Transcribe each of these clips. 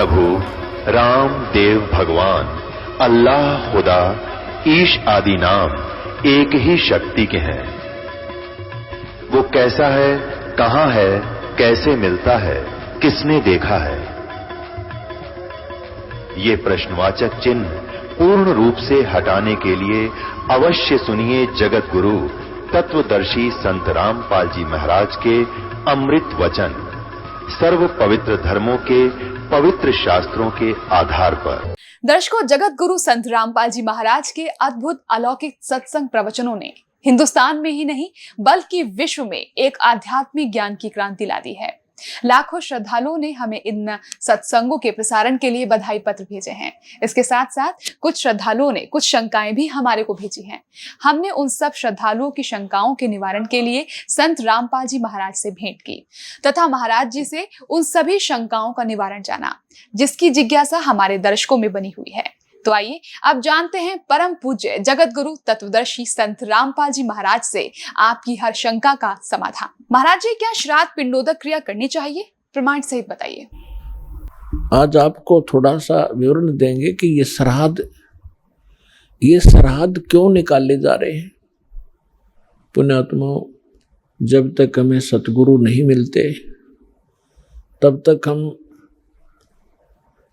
प्रभु राम देव भगवान अल्लाह खुदा ईश आदि नाम एक ही शक्ति के हैं। वो कैसा है, कहां है, कैसे मिलता है, किसने देखा है? ये प्रश्नवाचक चिन्ह पूर्ण रूप से हटाने के लिए अवश्य सुनिए जगत गुरु तत्वदर्शी संत रामपाल जी महाराज के अमृत वचन, सर्व पवित्र धर्मों के पवित्र शास्त्रों के आधार पर। दर्शकों, जगत गुरु संत रामपाल जी महाराज के अद्भुत अलौकिक सत्संग प्रवचनों ने हिंदुस्तान में ही नहीं बल्कि विश्व में एक आध्यात्मिक ज्ञान की क्रांति ला दी है। लाखों श्रद्धालुओं ने हमें इन सत्संगों के प्रसारण के लिए बधाई पत्र भेजे हैं। इसके साथ साथ कुछ श्रद्धालुओं ने कुछ शंकाएं भी हमारे को भेजी हैं। हमने उन सब श्रद्धालुओं की शंकाओं के निवारण के लिए संत रामपाल जी महाराज से भेंट की तथा महाराज जी से उन सभी शंकाओं का निवारण जाना, जिसकी जिज्ञासा हमारे दर्शकों में बनी हुई है। तो आइए अब जानते हैं परम पूज्य जगत गुरु तत्वदर्शी संत रामपाल जी महाराज से आपकी हर शंका का समाधान। महाराज जी, क्या श्राद्ध पिंडोदक क्रिया करनी चाहिए? प्रमाण सहित बताइए। आज आपको थोड़ा सा विवरण देंगे कि ये श्राद्ध क्यों निकाले जा रहे हैं। पुण्यात्माओं, जब तक हमें सतगुरु नहीं मिलते तब तक हम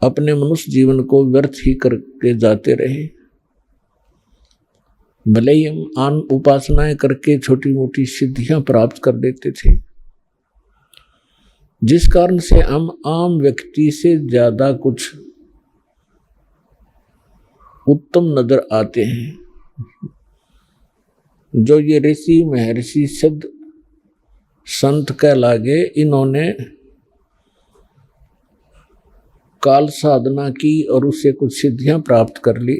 अपने मनुष्य जीवन को व्यर्थ ही करके जाते रहे। भले ही हम आन उपासनाएं करके छोटी मोटी सिद्धियां प्राप्त कर लेते थे, जिस कारण से हम आम व्यक्ति से ज्यादा कुछ उत्तम नजर आते हैं। जो ये ऋषि महर्षि सिद्ध संत कहलागे, इन्होंने काल साधना की और उससे कुछ सिद्धियां प्राप्त कर ली,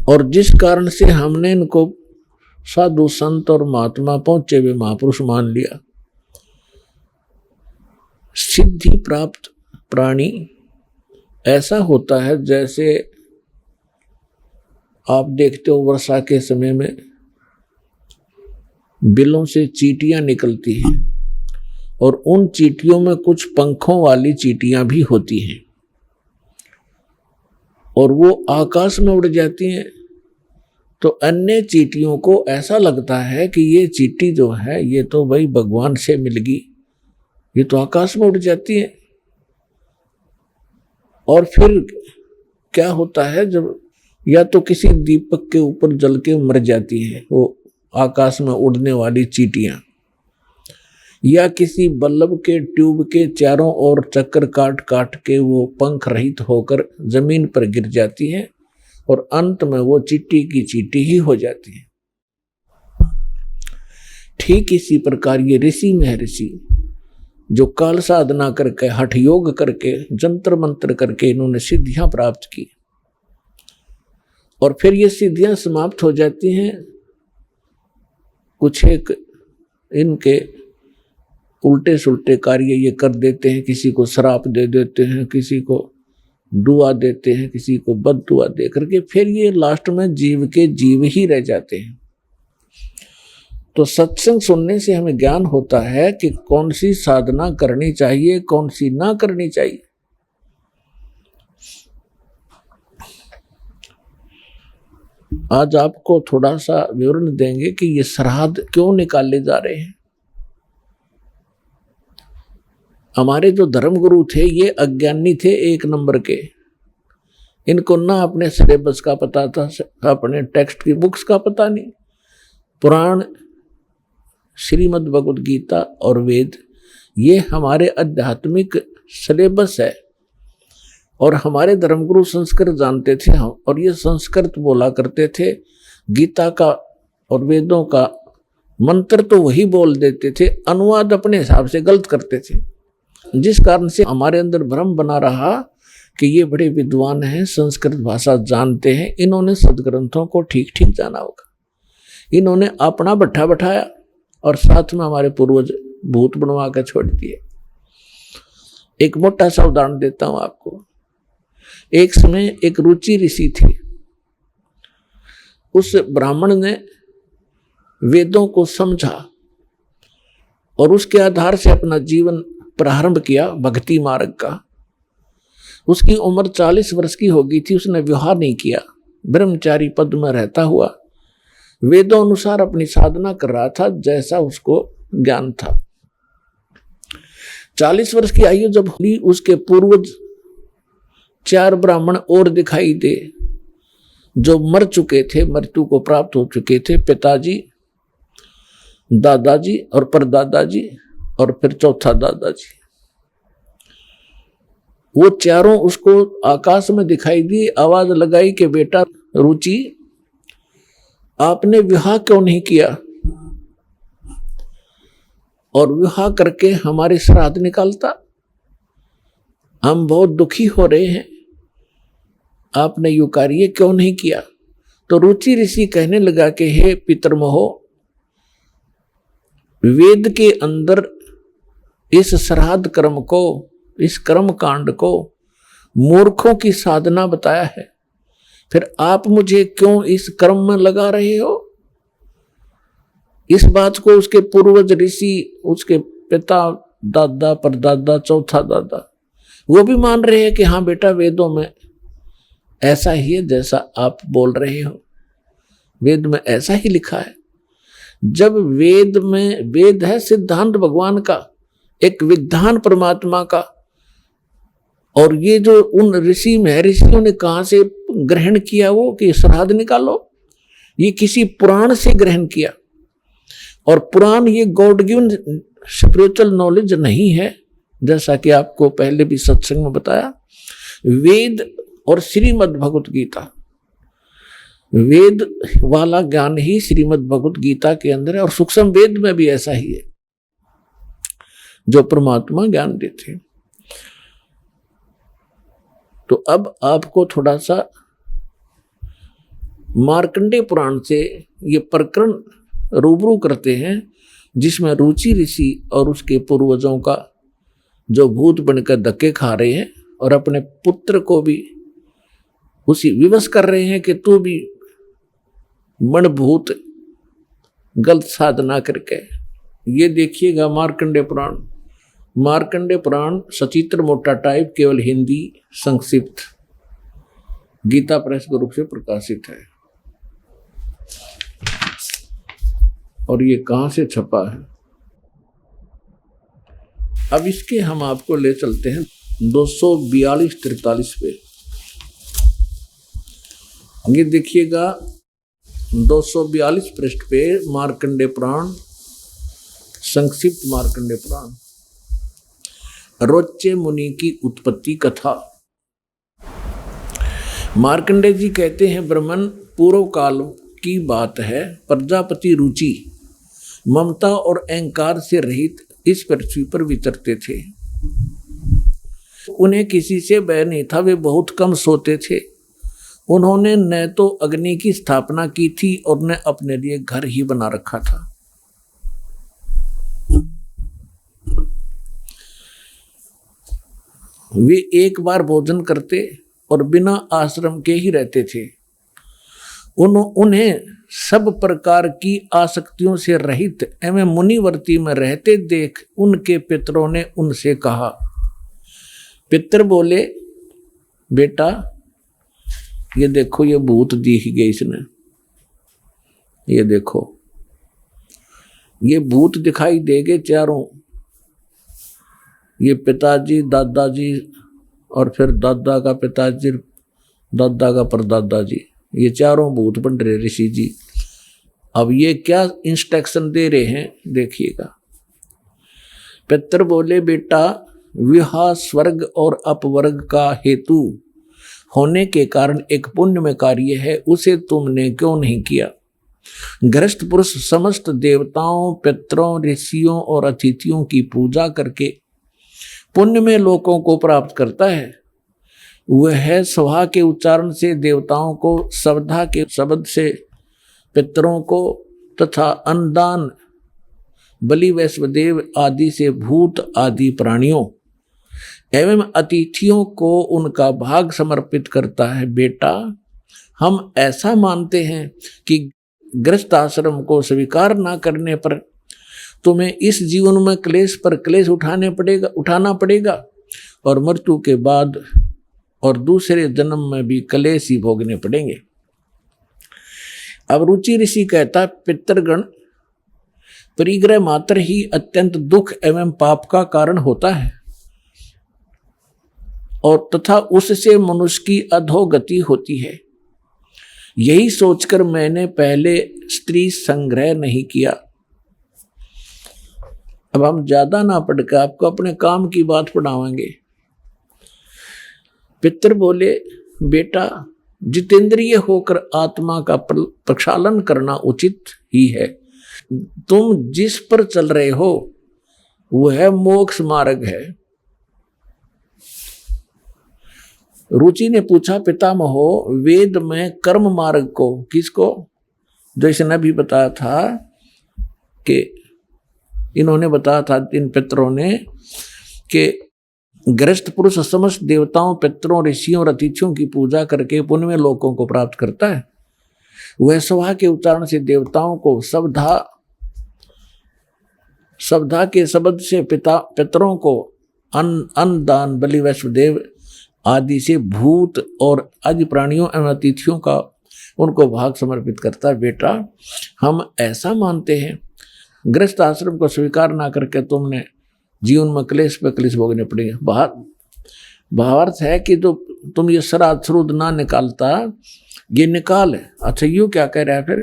और जिस कारण से हमने इनको साधु संत और महात्मा पहुंचे हुए महापुरुष मान लिया। सिद्धि प्राप्त प्राणी ऐसा होता है जैसे आप देखते हो वर्षा के समय में बिलों से चींटियां निकलती हैं, और उन चींटियों में कुछ पंखों वाली चींटियां भी होती हैं, और वो आकाश में उड़ जाती हैं। तो अन्य चींटियों को ऐसा लगता है कि ये चींटी जो है ये तो भाई भगवान से मिल गई, ये तो आकाश में उड़ जाती है। और फिर क्या होता है, जब या तो किसी दीपक के ऊपर जल के मर जाती है वो आकाश में उड़ने वाली चींटियां, या किसी बल्ब के ट्यूब के चारों ओर चक्कर काट काट के वो पंख रहित होकर जमीन पर गिर जाती हैं, और अंत में वो चींटी की चींटी ही हो जाती है। ठीक इसी प्रकार ये ऋषि महर्षि जो काल साधना करके, हठ योग करके, जंतर मंत्र करके इन्होंने सिद्धियां प्राप्त की, और फिर ये सिद्धियां समाप्त हो जाती हैं। कुछ एक इनके उल्टे सुल्टे कार्य ये कर देते हैं, किसी को श्राप दे देते हैं, किसी को दुआ देते हैं, किसी को बद दुआ दे करके फिर ये लास्ट में जीव के जीव ही रह जाते हैं। तो सत्संग सुनने से हमें ज्ञान होता है कि कौन सी साधना करनी चाहिए, कौन सी ना करनी चाहिए। आज आपको थोड़ा सा विवरण देंगे कि ये श्राद्ध क्यों निकाले जा रहे हैं। हमारे जो धर्मगुरु थे ये अज्ञानी थे एक नंबर के। इनको ना अपने सिलेबस का पता था, अपने टेक्स्ट की बुक्स का पता नहीं। पुराण, श्रीमद् भगवद गीता और वेद ये हमारे आध्यात्मिक सिलेबस है, और हमारे धर्मगुरु संस्कृत जानते थे और ये संस्कृत बोला करते थे। गीता का और वेदों का मंत्र तो वही बोल देते थे, अनुवाद अपने हिसाब से गलत करते थे, जिस कारण से हमारे अंदर भ्रम बना रहा कि ये बड़े विद्वान हैं, संस्कृत भाषा जानते हैं, इन्होंने सदग्रंथों को ठीक ठीक जाना होगा। इन्होंने अपना भट्ठा बैठाया और साथ में हमारे पूर्वज भूत बनवा कर छोड़ दिए। एक मोटा सा उदाहरण देता हूं आपको। एक समय एक रुचि ऋषि थे। उस ब्राह्मण ने वेदों को समझा और उसके आधार से अपना जीवन प्रारंभ किया भक्ति मार्ग का। उसकी उम्र 40 वर्ष की हो गई थी, उसने विवाह नहीं किया, ब्रह्मचारी पद में रहता हुआ वेदों अनुसार अपनी साधना कर रहा था जैसा उसको ज्ञान था। 40 वर्ष की आयु जब हुई, उसके पूर्वज 4 ब्राह्मण और दिखाई दे जो मर चुके थे, मृत्यु को प्राप्त हो चुके थे, पिताजी, दादाजी और परदादाजी और फिर चौथा दादाजी। वो चारों उसको आकाश में दिखाई दी, आवाज लगाई कि बेटा रुचि, आपने विवाह क्यों नहीं किया और विवाह करके हमारे श्राद्ध निकालता, हम बहुत दुखी हो रहे हैं, आपने यू कार्य क्यों नहीं किया। तो रुचि ऋषि कहने लगा कि हे पितरमहो, वेद के अंदर इस श्राद्ध कर्म को, इस कर्म कांड को मूर्खों की साधना बताया है, फिर आप मुझे क्यों इस कर्म में लगा रहे हो। इस बात को उसके पूर्वज ऋषि, उसके पिता, दादा, परदादा, चौथा दादा, वो भी मान रहे हैं कि हाँ बेटा वेदों में ऐसा ही है जैसा आप बोल रहे हो, वेद में ऐसा ही लिखा है। जब वेद में, वेद है सिद्धांत भगवान का, एक विधान परमात्मा का, और ये जो उन ऋषि महर्षियों ने कहां से ग्रहण किया वो कि श्राद्ध निकालो, ये किसी पुराण से ग्रहण किया। और पुराण ये गॉड गिवन स्पिरिचुअल नॉलेज नहीं है, जैसा कि आपको पहले भी सत्संग में बताया। वेद और श्रीमद् भगवत गीता, वेद वाला ज्ञान ही श्रीमद् भगवत गीता के अंदर है, और सूक्ष्म वेद में भी ऐसा ही है जो परमात्मा ज्ञान देते हैं। तो अब आपको थोड़ा सा मार्कंडेय पुराण से ये प्रकरण रूबरू करते हैं, जिसमें रुचि ऋषि और उसके पूर्वजों का जो भूत बनकर धक्के खा रहे हैं और अपने पुत्र को भी उसी विवश कर रहे हैं कि तू भी मनभूत गलत साधना करके। ये देखिएगा मार्कंडेय पुराण, मार्कंडेय पुराण सचित्र मोटा टाइप, केवल हिंदी संक्षिप्त, गीता प्रेस के रूप से प्रकाशित है। और ये कहां से छपा है, अब इसके हम आपको ले चलते हैं 242-43 पे। ये देखिएगा 242 पृष्ठ पे मार्कंडेय पुराण, संक्षिप्त मार्कंडेय पुराण, रोच्य मुनि की उत्पत्ति कथा। मार्कंडेय जी कहते हैं, ब्रह्मन पूर्व काल की बात है, प्रजापति रुचि ममता और अहंकार से रहित इस पृथ्वी पर विचरते थे। उन्हें किसी से भय नहीं था, वे बहुत कम सोते थे। उन्होंने न तो अग्नि की स्थापना की थी और न अपने लिए घर ही बना रखा था। वे एक बार भोजन करते और बिना आश्रम के ही रहते थे। उन्हें सब प्रकार की आसक्तियों से रहित एवं मुनिवर्ती में रहते देख उनके पितरों ने उनसे कहा। पितर बोले, बेटा ये देखो, ये भूत दिख गए इसने, ये देखो ये भूत दिखाई देंगे चारों, ये पिताजी, दादाजी और फिर दादा का पिताजी, दादा का परदादा जी, ये चारों भूत बन रहे ऋषि जी। अब ये क्या इंस्ट्रक्शन दे रहे हैं देखिएगा। पितर बोले, बेटा विवाह स्वर्ग और अपवर्ग का हेतु होने के कारण एक पुण्य में कार्य है, उसे तुमने क्यों नहीं किया। गृहस्थ पुरुष समस्त देवताओं, पितरों, ऋषियों और अतिथियों की पूजा करके पुण्य में लोकों को प्राप्त करता है। वह स्वाहा के उच्चारण से देवताओं को, श्रद्धा के शब्द से पितरों को तथा अन्नदान बलि वैश्वदेव आदि से भूत आदि प्राणियों एवं अतिथियों को उनका भाग समर्पित करता है। बेटा हम ऐसा मानते हैं कि गृहस्थ आश्रम को स्वीकार न करने पर तुम्हें इस जीवन में क्लेश पर क्लेश उठाना पड़ेगा और मृत्यु के बाद और दूसरे जन्म में भी कलेश ही भोगने पड़ेंगे। अब रुचि ऋषि कहता, पितृगण परिग्रह मात्र ही अत्यंत दुख एवं पाप का कारण होता है और तथा उससे मनुष्य की अधोगति होती है। यही सोचकर मैंने पहले स्त्री संग्रह नहीं किया। अब हम ज्यादा ना पढ़कर आपको अपने काम की बात पढ़ावांगे। पितर बोले, बेटा जितेंद्रिय होकर आत्मा का प्रक्षालन करना उचित ही है। तुम जिस पर चल रहे हो वह मोक्ष मार्ग है। रुचि ने पूछा, पितामहो वेद में कर्म मार्ग को, किसको? जैसे ने भी बताया था कि इन्होंने बताया था, इन पितरों ने, कि गृहस्थ पुरुष समस्त देवताओं, पितरों, ऋषियों और अतिथियों की पूजा करके पुण्य लोकों को प्राप्त करता है। वह सभा के उच्चारण से देवताओं को सवधा के शब्द से पितरों को अन्न दान, बलि, वैश्वदेव आदि से भूत और आदि प्राणियों एवं अतिथियों का उनको भाग समर्पित करता है। बेटा हम ऐसा मानते हैं, गृहस्थ आश्रम को स्वीकार ना करके तुमने जीवन में क्लेश पे क्लेश भोगने पड़ेंगे। भावार्थ है कि तो तुम ये श्राद्ध श्रुद्ध ना निकालता, ये निकाल है। अच्छा यूं क्या कह रहा है फिर?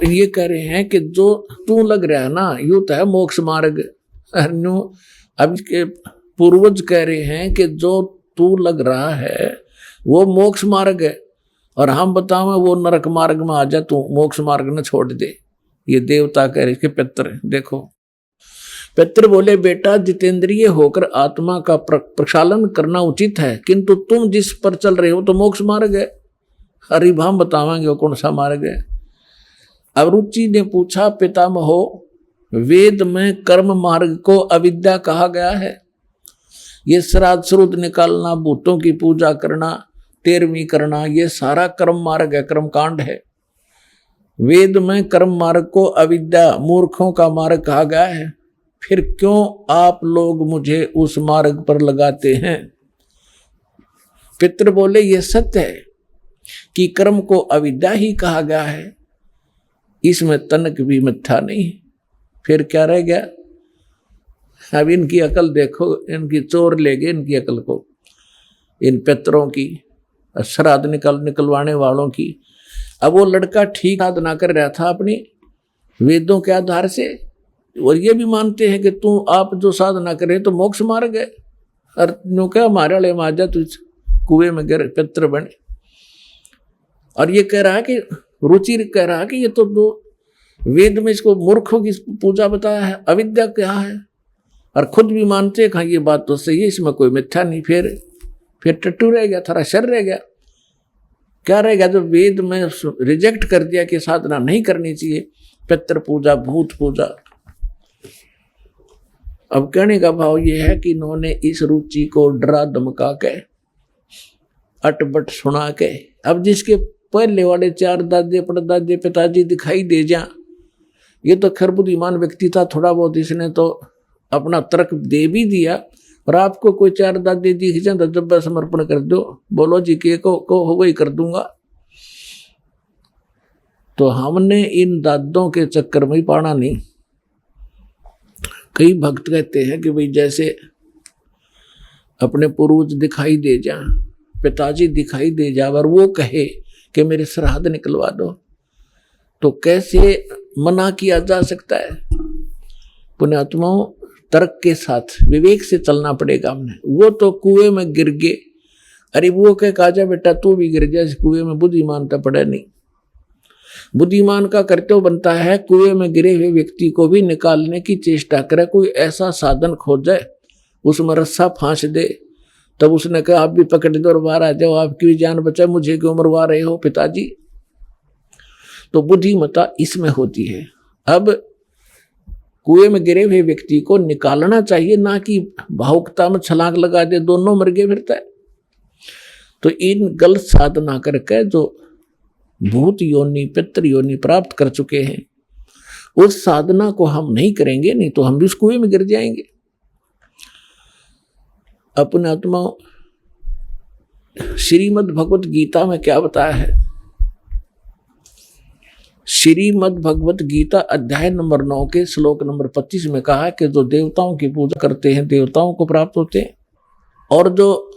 ये कह रहे हैं कि जो तू लग रहा है ना, यूं तो है मोक्ष मार्ग। अब के पूर्वज कह रहे हैं कि जो तू लग रहा है वो मोक्ष मार्ग है, और हम बताओ वो नरक मार्ग में आ जा, तू मोक्ष मार्ग न छोड़ दे। ये देवता कह रहे कि पितर, देखो पितर बोले, बेटा जितेंद्रिय होकर आत्मा का प्रक्षालन करना उचित है, किंतु तुम जिस पर चल रहे हो तो मोक्ष मार्ग है। हरिभाम बतावांगे वो कौन सा मार्ग है। अब रुचि ने पूछा, पितामहो वेद में कर्म मार्ग को अविद्या कहा गया है। ये श्राद्ध श्रुद्ध निकालना, भूतों की पूजा करना, तेरहवीं करना, ये सारा कर्म मार्ग है, कर्म कांड है। वेद में कर्म मार्ग को अविद्या, मूर्खों का मार्ग कहा गया है। फिर क्यों आप लोग मुझे उस मार्ग पर लगाते हैं? पितर बोले, ये सत्य है कि कर्म को अविद्या ही कहा गया है, इसमें तनक भी मिथ्या नहीं। फिर क्या रह गया? अब इनकी अकल देखो, इनकी चोर ले गए इनकी अकल को, इन पितरों की, श्राद्ध निकलवाने वालों की। अब वो लड़का ठीक साधना कर रहा था अपनी वेदों के आधार से, और ये भी मानते हैं कि तू आप जो साधना करे तो मोक्ष मार्ग है। और नो क्या हमारे वाले माजा तू कुएं में गिर पितर बने। और ये कह रहा है कि रुचि कह रहा है कि ये तो दो वेद में इसको मूर्खों की पूजा बताया है, अविद्या क्या है, और खुद भी मानते हैं ये बात तो सही है, इसमें कोई मिथ्या नहीं। फिर टट्टू रह गया, थारा शर रह गया। क्या रह गया? जो वेद में रिजेक्ट कर दिया कि साधना नहीं करनी चाहिए, पितर पूजा, भूत पूजा। अब कहने का भाव ये है कि इन्होंने इस रुचि को डरा धमका के, अटबट सुना के, अब जिसके पहले वाले 4 दादे परदादे पिताजी दिखाई दे जा, ये तो खैर बुद्धिमान व्यक्ति था, थोड़ा बहुत इसने तो अपना तर्क दे भी दिया। और आपको कोई 4 दादे दिख जाए तो जब समर्पण कर दो, बोलो जी के को हो वही कर दूंगा। तो हमने इन दादों के चक्कर में ही पड़ा नहीं। कई भक्त कहते हैं कि भाई जैसे अपने पूर्वज दिखाई दे जा, पिताजी दिखाई दे जा, और वो कहे कि मेरे श्राद्ध निकलवा दो, तो कैसे मना किया जा सकता है? पुण्यात्माओं, तर्क के साथ विवेक से चलना पड़ेगा हमने। वो तो कुएं में गिर गए, अरे वो कह काजा बेटा तू भी गिर जा इस कुएं में, बुद्धिमान तो पड़ा नहीं। बुद्धिमान का कर्तव्य बनता है कुएं में गिरे हुए व्यक्ति को भी निकालने की चेष्टा करे, कोई ऐसा साधन खोजे, उसमें रस्सा फांस दे। तब उसने कहा आप भी पकड़ दो और बाहर आ जाओ, आपकी भी जान बचाए, मुझे क्यों मरवा रहे हो पिताजी? तो बुद्धिमता इसमें होती है। अब कुएं में गिरे हुए व्यक्ति को निकालना चाहिए, ना कि भावुकता में छलांग लगा दे, दोनों मर गए फिरता है। तो इन गलत साधना करके जो भूत योनि, पितृ योनि प्राप्त कर चुके हैं, उस साधना को हम नहीं करेंगे, नहीं तो हम भी उस कुएं में गिर जाएंगे। अपने आत्मा श्रीमद् भगवत गीता में क्या बताया है? श्रीमद् भगवत गीता अध्याय नंबर 9 के श्लोक नंबर 25 में कहा है कि जो देवताओं की पूजा करते हैं देवताओं को प्राप्त होते हैं, और जो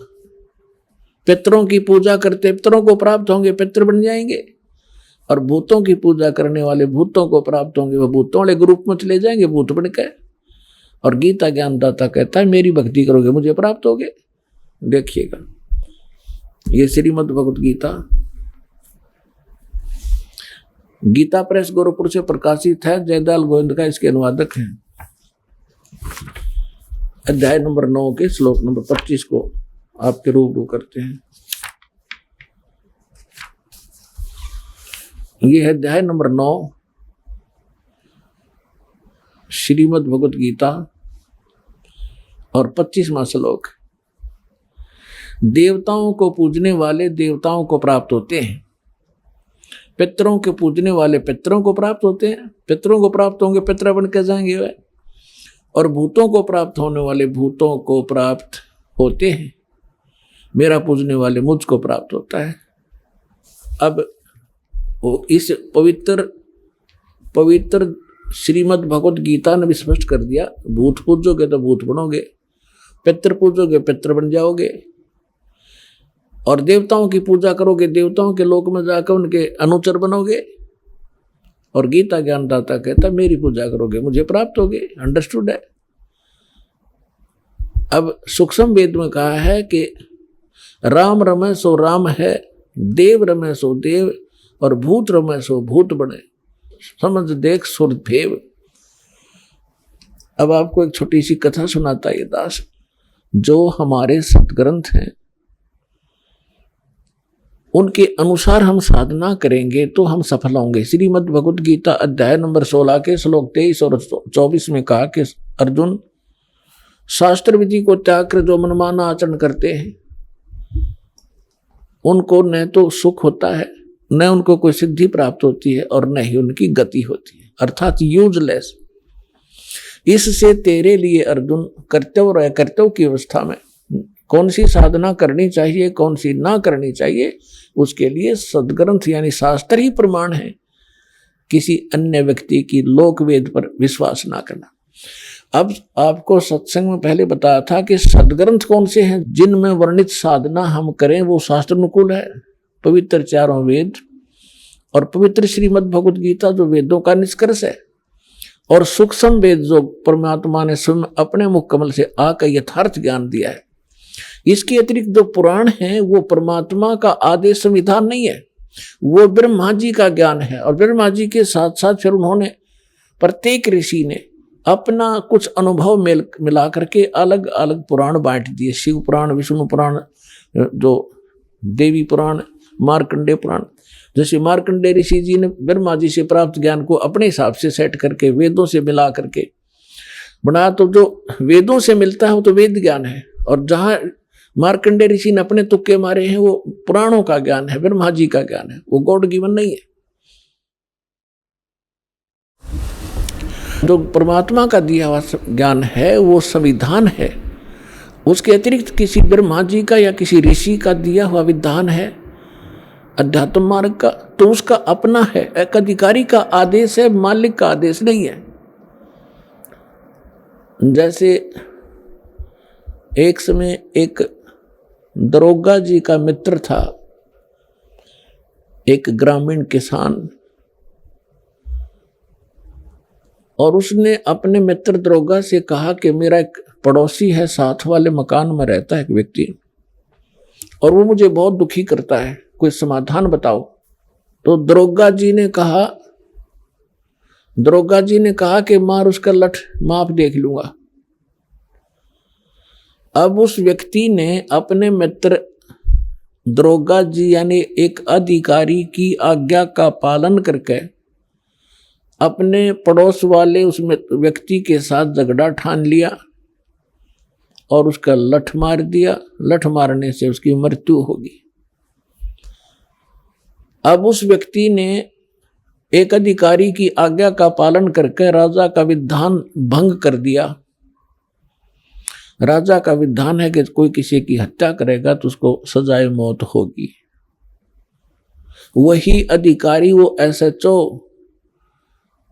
पितरों की पूजा करते हैं पितरों को प्राप्त होंगे, पितर बन जाएंगे, और भूतों की पूजा करने वाले भूतों को प्राप्त होंगे, वह भूतों वाले ग्रुप में चले जाएंगे भूत बन के। और गीता ज्ञानदाता कहता है मेरी भक्ति करोगे मुझे प्राप्त होगे। देखिएगा, ये श्रीमद् भगवत गीता गीता प्रेस गोरखपुर से प्रकाशित है। जयदयाल गोविंद का इसके अनुवादक हैं। अध्याय नंबर 9 के श्लोक नंबर 25 को आपके रूबरू करते हैं। ये है अध्याय नंबर 9 श्रीमद् भगवत गीता और 25वां श्लोक। देवताओं को पूजने वाले देवताओं को प्राप्त होते हैं, पितरों के पूजने वाले पितरों को प्राप्त होते हैं, पितरों को प्राप्त होंगे पितर बन के जाएंगे वे, और भूतों को प्राप्त होने वाले भूतों को प्राप्त होते हैं। मेरा पूजने वाले मुझको प्राप्त होता है। अब वो इस पवित्र श्रीमद् भगवत गीता ने भी स्पष्ट कर दिया, भूत पूजोगे तो भूत बनोगे, पितर पूजोगे पितर बन जाओगे, और देवताओं की पूजा करोगे देवताओं के लोक में जाकर उनके अनुचर बनोगे। और गीता ज्ञानदाता कहता मेरी पूजा करोगे मुझे प्राप्त होगे। अंडरस्टूड है। अब सूक्ष्म वेद में कहा है कि राम रमे सो राम है, देव रमे सो देव, और भूत रमे सो भूत बने, समझ देख सुर भेव। अब आपको एक छोटी सी कथा सुनाता है दास। जो हमारे सतग्रंथ हैं उनके अनुसार हम साधना करेंगे तो हम सफल होंगे। श्रीमद् भगवत गीता अध्याय नंबर 16 के श्लोक 23 और 24 में कहा कि अर्जुन, शास्त्र विधि को त्याग कर जो मनमाना आचरण करते हैं उनको न तो सुख होता है, न उनको कोई सिद्धि प्राप्त होती है, और न ही उनकी गति होती है, अर्थात यूजलेस। इससे तेरे लिए अर्जुन कर्तव्य और अकर्तव्य की अवस्था में कौन सी साधना करनी चाहिए कौन सी ना करनी चाहिए, उसके लिए सदग्रंथ यानी शास्त्र ही प्रमाण है। किसी अन्य व्यक्ति की लोक वेद पर विश्वास ना करना। अब आपको सत्संग में पहले बताया था कि सदग्रंथ कौन से हैं जिनमें वर्णित साधना हम करें वो शास्त्र अनुकूल है। पवित्र चारों वेद और पवित्र श्रीमद् भगवत गीता जो वेदों का निष्कर्ष है, और सूक्ष्म वेद जो परमात्मा ने स्वयं अपने मुख कमल से आकर यथार्थ ज्ञान दिया है। इसके अतिरिक्त जो पुराण है वो परमात्मा का आदेश संविधान नहीं है, वो ब्रह्मा जी का ज्ञान है। और ब्रह्मा जी के साथ साथ फिर उन्होंने प्रत्येक ऋषि ने अपना कुछ अनुभव मिला करके अलग अलग पुराण बांट दिए। शिव पुराण, विष्णु पुराण, जो देवी पुराण, मार्कंडेय पुराण। जैसे मार्कंडेय ऋषि जी ने ब्रह्मा जी से प्राप्त ज्ञान को अपने हिसाब से सेट करके वेदों से मिला करके बनाया, तो जो वेदों से मिलता है वो तो वेद ज्ञान है, और जहाँ मार्कंडेय ऋषि ने अपने तुक्के मारे हैं वो पुराणों का ज्ञान है, ब्रह्मा जी का ज्ञान है, वो गॉड गिवन नहीं है। जो परमात्मा का दिया हुआ ज्ञान है वो संविधान है, उसके अतिरिक्त किसी ब्रह्मा जी का या किसी ऋषि का दिया हुआ विधान है अध्यात्म मार्ग का, तो उसका अपना है, एक अधिकारी का आदेश है, मालिक का आदेश नहीं है। जैसे एक समय एक दरोगा जी का मित्र था, एक ग्रामीण किसान, और उसने अपने मित्र दरोगा से कहा कि मेरा एक पड़ोसी है, साथ वाले मकान में रहता है एक व्यक्ति, और वो मुझे बहुत दुखी करता है, कोई समाधान बताओ। तो दरोगा जी ने कहा कि मार उसका लठ, माप देख लूंगा। अब उस व्यक्ति ने अपने मित्र दरोगा जी यानी एक अधिकारी की आज्ञा का पालन करके अपने पड़ोस वाले उस व्यक्ति के साथ झगड़ा ठान लिया और उसका लठ मार दिया। लठ मारने से उसकी मृत्यु होगी। अब उस व्यक्ति ने एक अधिकारी की आज्ञा का पालन करके राजा का विधान भंग कर दिया राजा का विधान है कि कोई किसी की हत्या करेगा तो उसको सजाए मौत होगी। वही अधिकारी, वो SHO,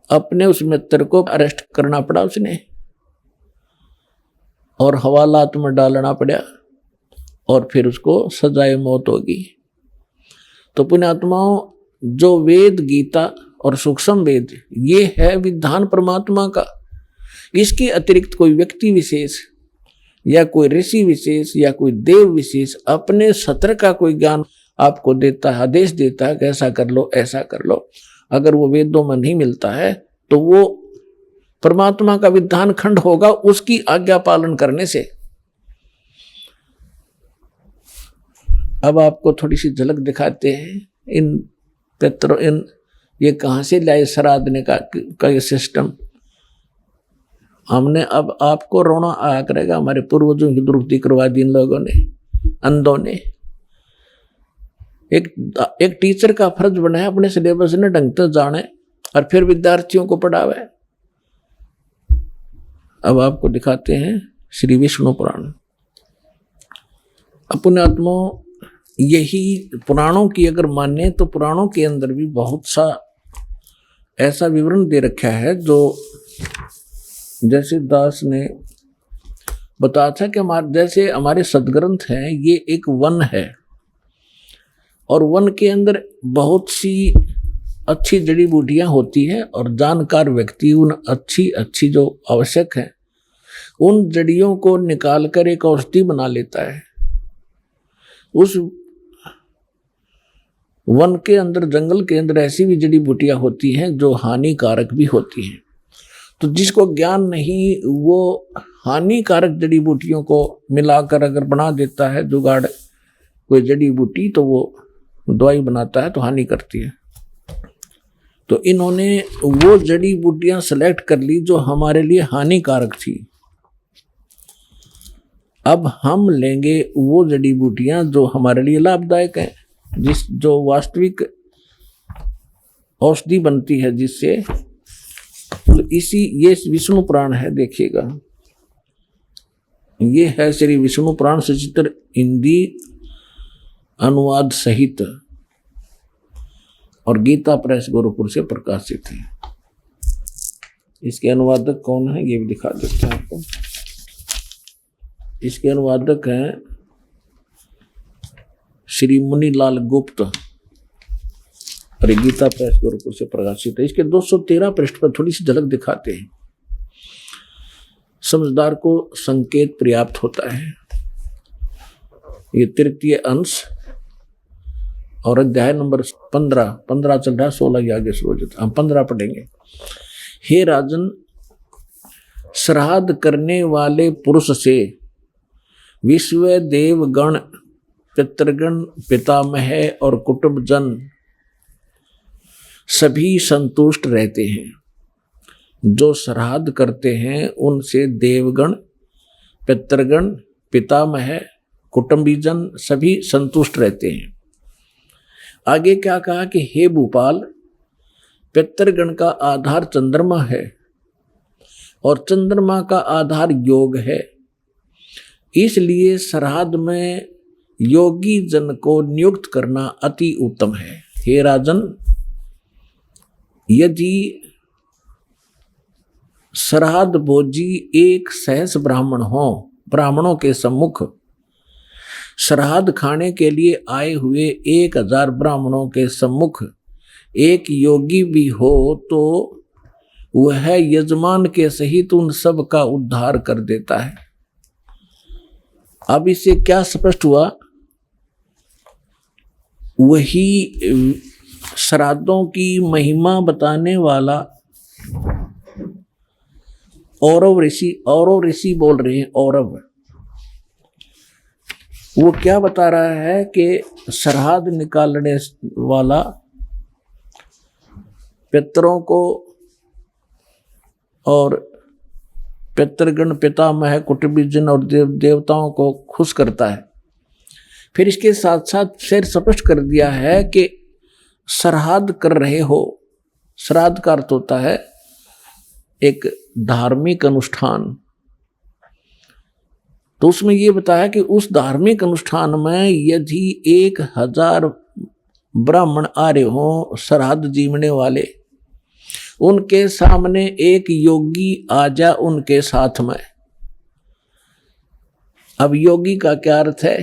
अपने उस मित्र को अरेस्ट करना पड़ा उसने और हवालात में डालना पड़ा और फिर उसको सजाए मौत होगी। तो पुण्यात्माओं, जो वेद, गीता और सूक्ष्म वेद, ये है विधान परमात्मा का। इसके अतिरिक्त कोई व्यक्ति विशेष या कोई ऋषि विशेष या कोई देव विशेष अपने सत्र का कोई ज्ञान आपको देता है, आदेश देता है कि ऐसा कर लो, ऐसा कर लो। अगर वो वेदों में नहीं मिलता है तो वो परमात्मा का विधान खंड होगा उसकी आज्ञा पालन करने से। अब आपको थोड़ी सी झलक दिखाते हैं इन पितरों, इन ये कहाँ से लाए श्राद्धने का ये सिस्टम। हमने, अब आपको रोना आया करेगा, हमारे पूर्वजों की दुरुक्ति करवा दी इन लोगों ने, अंधों ने। एक टीचर का फर्ज बनाया अपने सिलेबस ने ढंग से जाने और फिर विद्यार्थियों को पढ़ावे। अब आपको दिखाते हैं श्री विष्णु पुराण। पुण्यात्मा, यही पुराणों की अगर माने तो पुराणों के अंदर भी बहुत सा ऐसा विवरण दे रखा है जो जैसे दास ने बताया था कि जैसे हमारे सदग्रंथ हैं, ये एक वन है और वन के अंदर बहुत सी अच्छी जड़ी बूटियां होती हैं और जानकार व्यक्ति उन अच्छी जो आवश्यक है उन जड़ियों को निकाल कर एक औषधि बना लेता है। उस वन के अंदर, जंगल के अंदर ऐसी भी जड़ी बूटियां होती हैं जो हानिकारक भी होती हैं। तो जिसको ज्ञान नहीं, वो हानिकारक जड़ी बूटियों को मिलाकर अगर बना देता है जुगाड़ कोई जड़ी बूटी, तो वो दवाई बनाता है तो हानि करती है। तो इन्होंने वो जड़ी बूटियां सेलेक्ट कर ली जो हमारे लिए हानिकारक थी। अब हम लेंगे वो जड़ी बूटियां जो हमारे लिए लाभदायक हैं, जो वास्तविक औषधि बनती है जिससे। तो ये विष्णु पुराण है, देखिएगा, ये है श्री विष्णु पुराण सचित्र हिंदी अनुवाद सहित और गीता प्रेस गोरखपुर से प्रकाशित है। इसके अनुवादक कौन है ये भी दिखा देते हैं आपको। इसके अनुवादक हैं श्री मुनीलाल गुप्त और गीता प्रेस गोरखपुर से प्रकाशित है। इसके 213 पृष्ठ पर थोड़ी सी झलक दिखाते हैं। समझदार को संकेत पर्याप्त होता है। ये तृतीय अंश और अध्याय नंबर 15 चल रहा है, 16 के आगे शुरू हो जाता है। हम 15 पढ़ेंगे। हे राजन, श्राद्ध करने वाले पुरुष से विश्व देवगण, पितृगण, पितामह और कुटुंबजन सभी संतुष्ट रहते हैं। जो श्राद्ध करते हैं उनसे देवगण, पितृगण, पितामह, कुटुंबीजन सभी संतुष्ट रहते हैं। आगे क्या कहा कि हे भूपाल, पितृगण का आधार चंद्रमा है और चंद्रमा का आधार योग है। इसलिए श्राद्ध में योगी जन को नियुक्त करना अति उत्तम है। हे राजन, यदि श्राद्ध भोजी एक सहस्र ब्राह्मण हो, ब्राह्मणों के सम्मुख श्राद्ध खाने के लिए आए हुए 1000 ब्राह्मणों के सम्मुख एक योगी भी हो तो वह यजमान के सहित उन सब का उद्धार कर देता है। अब इससे क्या स्पष्ट हुआ? वही श्राद्धों की महिमा बताने वाला औरव ऋषि बोल रहे हैं। औरव वो क्या बता रहा है कि श्राद्ध निकालने वाला पितरों को और पितृगण, पितामह, कुटुंबीजन और देवताओं को खुश करता है। फिर इसके साथ साथ फिर स्पष्ट कर दिया है कि श्राद्ध कर रहे हो। श्राद्ध का अर्थ होता है एक धार्मिक अनुष्ठान। तो उसमें ये बताया कि उस धार्मिक अनुष्ठान में यदि 1000 ब्राह्मण आ रहे हों श्राद्ध जीवने वाले, उनके सामने एक योगी आ जा उनके साथ में। अब योगी का क्या अर्थ है?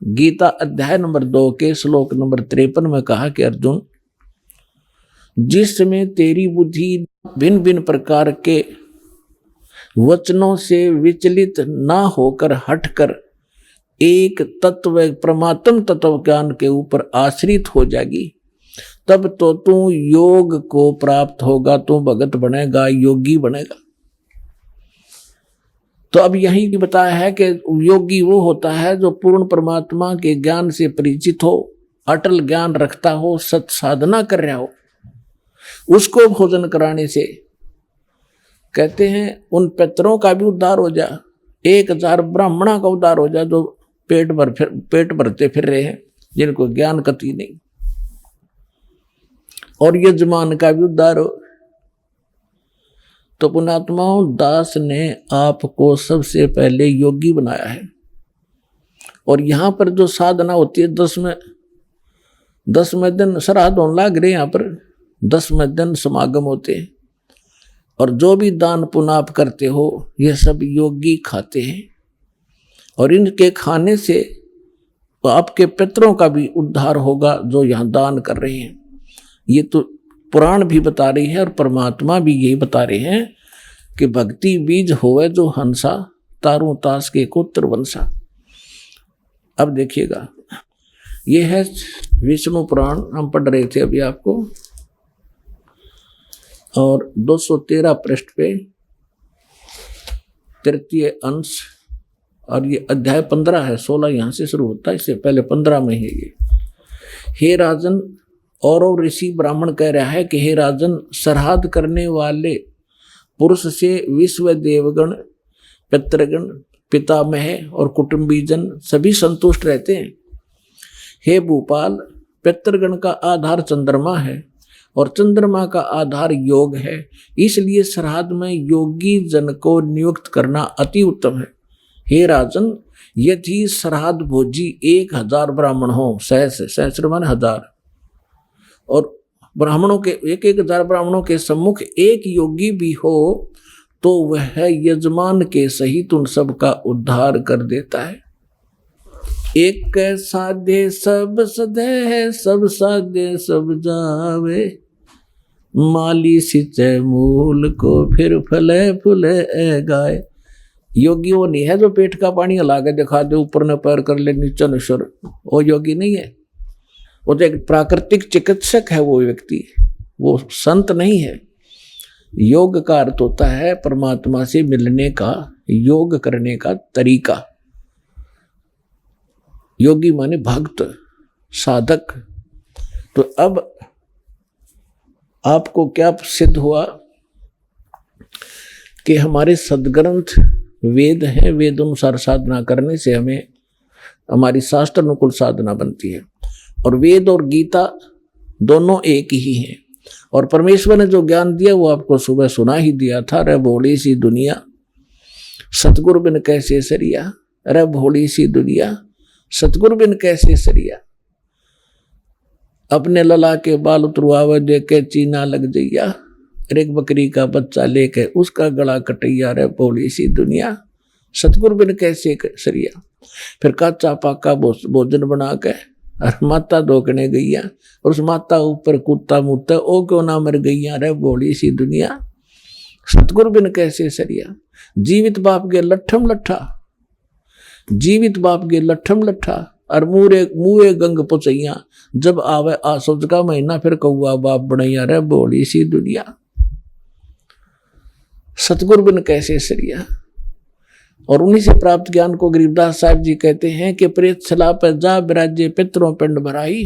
गीता अध्याय नंबर 2 के श्लोक नंबर 53 में कहा कि अर्जुन, जिसमें तेरी बुद्धि भिन्न भिन्न प्रकार के वचनों से विचलित ना होकर हटकर एक तत्व परमात्म तत्व ज्ञान के ऊपर आश्रित हो जाएगी, तब तो तू योग को प्राप्त होगा, तू भगत बनेगा, योगी बनेगा। तो अब यही भी बताया है कि योगी वो होता है जो पूर्ण परमात्मा के ज्ञान से परिचित हो, अटल ज्ञान रखता हो, सत साधना कर रहा हो। उसको भोजन कराने से कहते हैं उन पितरों का भी उद्धार हो जा, 1000 ब्राह्मणों का उद्धार हो जा जो पेट भरते फिर रहे हैं, जिनको ज्ञान कति नहीं, और यजमान का भी उद्धार हो। तो पुण्यात्माओं, दास ने आपको सबसे पहले योगी बनाया है। और यहां पर जो साधना होती है, 10वें दिन श्राद्ध होने लग रहे, यहाँ पर 10वें दिन समागम होते हैं, और जो भी दान पुण्य आप करते हो ये सब योगी खाते हैं, और इनके खाने से आपके पितरों का भी उद्धार होगा जो यहाँ दान कर रहे हैं। ये तो पुराण भी बता रही है और परमात्मा भी यही बता रहे हैं कि भक्ति बीज होवे जो हंसा, तारू तास के कोत्र वंशा। अब देखिएगा, ये है विष्णु पुराण, हम पढ़ रहे थे अभी आपको, और 213 पृष्ठ पे 3 अंश, और ये अध्याय 15 है, 16 यहाँ से शुरू होता है, इससे पहले 15 में है ये। हे राजन, और ऋषि ब्राह्मण कह रहा है कि हे राजन, श्राद्ध करने वाले पुरुष से विश्व देवगण, पितृगण, पितामह और कुटुंबीजन सभी संतुष्ट रहते हैं। हे भूपाल, पितृगण का आधार चंद्रमा है और चंद्रमा का आधार योग है, इसलिए श्राद्ध में योगी जन को नियुक्त करना अति उत्तम है। हे राजन, यदि श्राद्ध भोजी 1000 ब्राह्मण हो, सहस्र मान 1000, और ब्राह्मणों के 1000 ब्राह्मणों के सम्मुख एक योगी भी हो, तो वह यजमान के सहित उन सब का उद्धार कर देता है। एक साधे सब सदे, सब साधे सब जावे, माली सिंचे मूल को फिर फले फूले गाय। योगी वो नहीं है जो पेट का पानी हला के दिखा दे, ऊपर न पैर कर ले नीचे न सुर, वो योगी नहीं है। वो तो एक प्राकृतिक चिकित्सक है वो व्यक्ति, वो संत नहीं है। योग का अर्थ होता है परमात्मा से मिलने का, योग करने का तरीका। योगी माने भक्त, साधक। तो अब आपको क्या सिद्ध हुआ कि हमारे सदग्रंथ वेद हैं, वेद अनुसार साधना करने से हमें हमारी शास्त्र अनुकूल साधना बनती है। और वेद और गीता दोनों एक ही हैं, और परमेश्वर ने जो ज्ञान दिया वो आपको सुबह सुना ही दिया था। रे भोली सी दुनिया, सतगुरु बिन कैसे सरिया, रे भोली सी दुनिया, सतगुरु बिन कैसे सरिया। अपने लला के बाल उतरवावे देख के चीना लग जइया, एक बकरी का बच्चा लेके उसका गला कटैया, रे भोली सी दुनिया, सतगुरु बिन कैसे सरिया। फिर काचा पाका भोजन बना के और माता धोकने गईया, और उस माता ऊपर कुत्ता मुत्ता, ओ क्यों ना मर गईया, रे भोली सी दुनिया, सतगुरु बिन कैसे सरिया। जीवित बाप के लट्ठम लट्ठा, जीवित बाप के लट्ठम लट्ठा, और मुए गंग पुचैया, जब आवे आसोज का महीना फिर कौआ बाप बनैया, रे भोली सी दुनिया, सतगुरु बिन कैसे सरिया। और उन्हीं से प्राप्त ज्ञान को गरीबदास साहब जी कहते हैं कि प्रेत छला पर जा बिराजे पितरों पिंड भराई,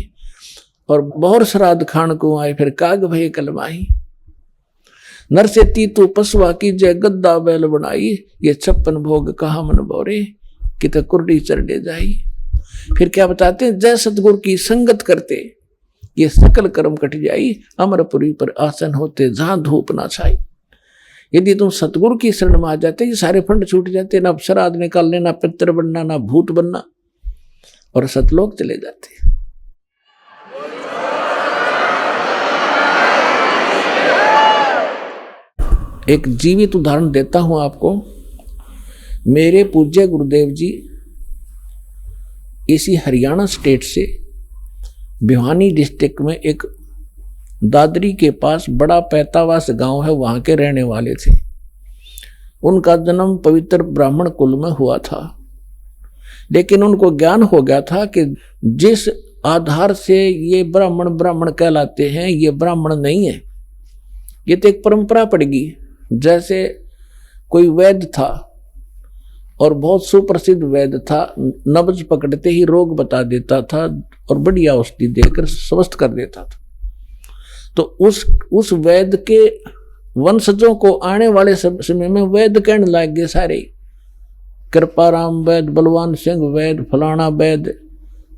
और बहुर श्राद्ध खान को आए फिर काग भय कलमाही। नर से तीतु पशुआ की जय गद्दा बैल बनाई, ये 56 भोग कहा मन बोरे, कित कुर्डी चरडे जाई। फिर क्या बताते हैं, जय सतगुरु की संगत करते ये सकल कर्म कट जाई, अमरपुरी पर आसन होते जहां धूप ना छाई। यदि तुम सतगुरु की शरण में आ जाते, ये सारे फंड छूट जाते, ना अपसराध निकालने, ना पितर बनना, ना भूत बनना, और सतलोक चले जाते। एक जीवित उदाहरण देता हूं आपको। मेरे पूज्य गुरुदेव जी इसी हरियाणा स्टेट से भिवानी डिस्ट्रिक्ट में एक दादरी के पास बड़ा पैतावास गांव है, वहां के रहने वाले थे। उनका जन्म पवित्र ब्राह्मण कुल में हुआ था, लेकिन उनको ज्ञान हो गया था कि जिस आधार से ये ब्राह्मण ब्राह्मण कहलाते हैं, ये ब्राह्मण नहीं है, ये तो एक परंपरा पड़ेगी। जैसे कोई वैद्य था और बहुत सुप्रसिद्ध वैद्य था, नब्ज पकड़ते ही रोग बता देता था और बढ़िया औषधि देकर स्वस्थ कर देता था। तो उस वैद्य के वंशजों को आने वाले समय में वैद्य कहने लग गए सारे, कृपाराम वैद्य, बलवान सिंह वैद्य, फलाना वैद्य।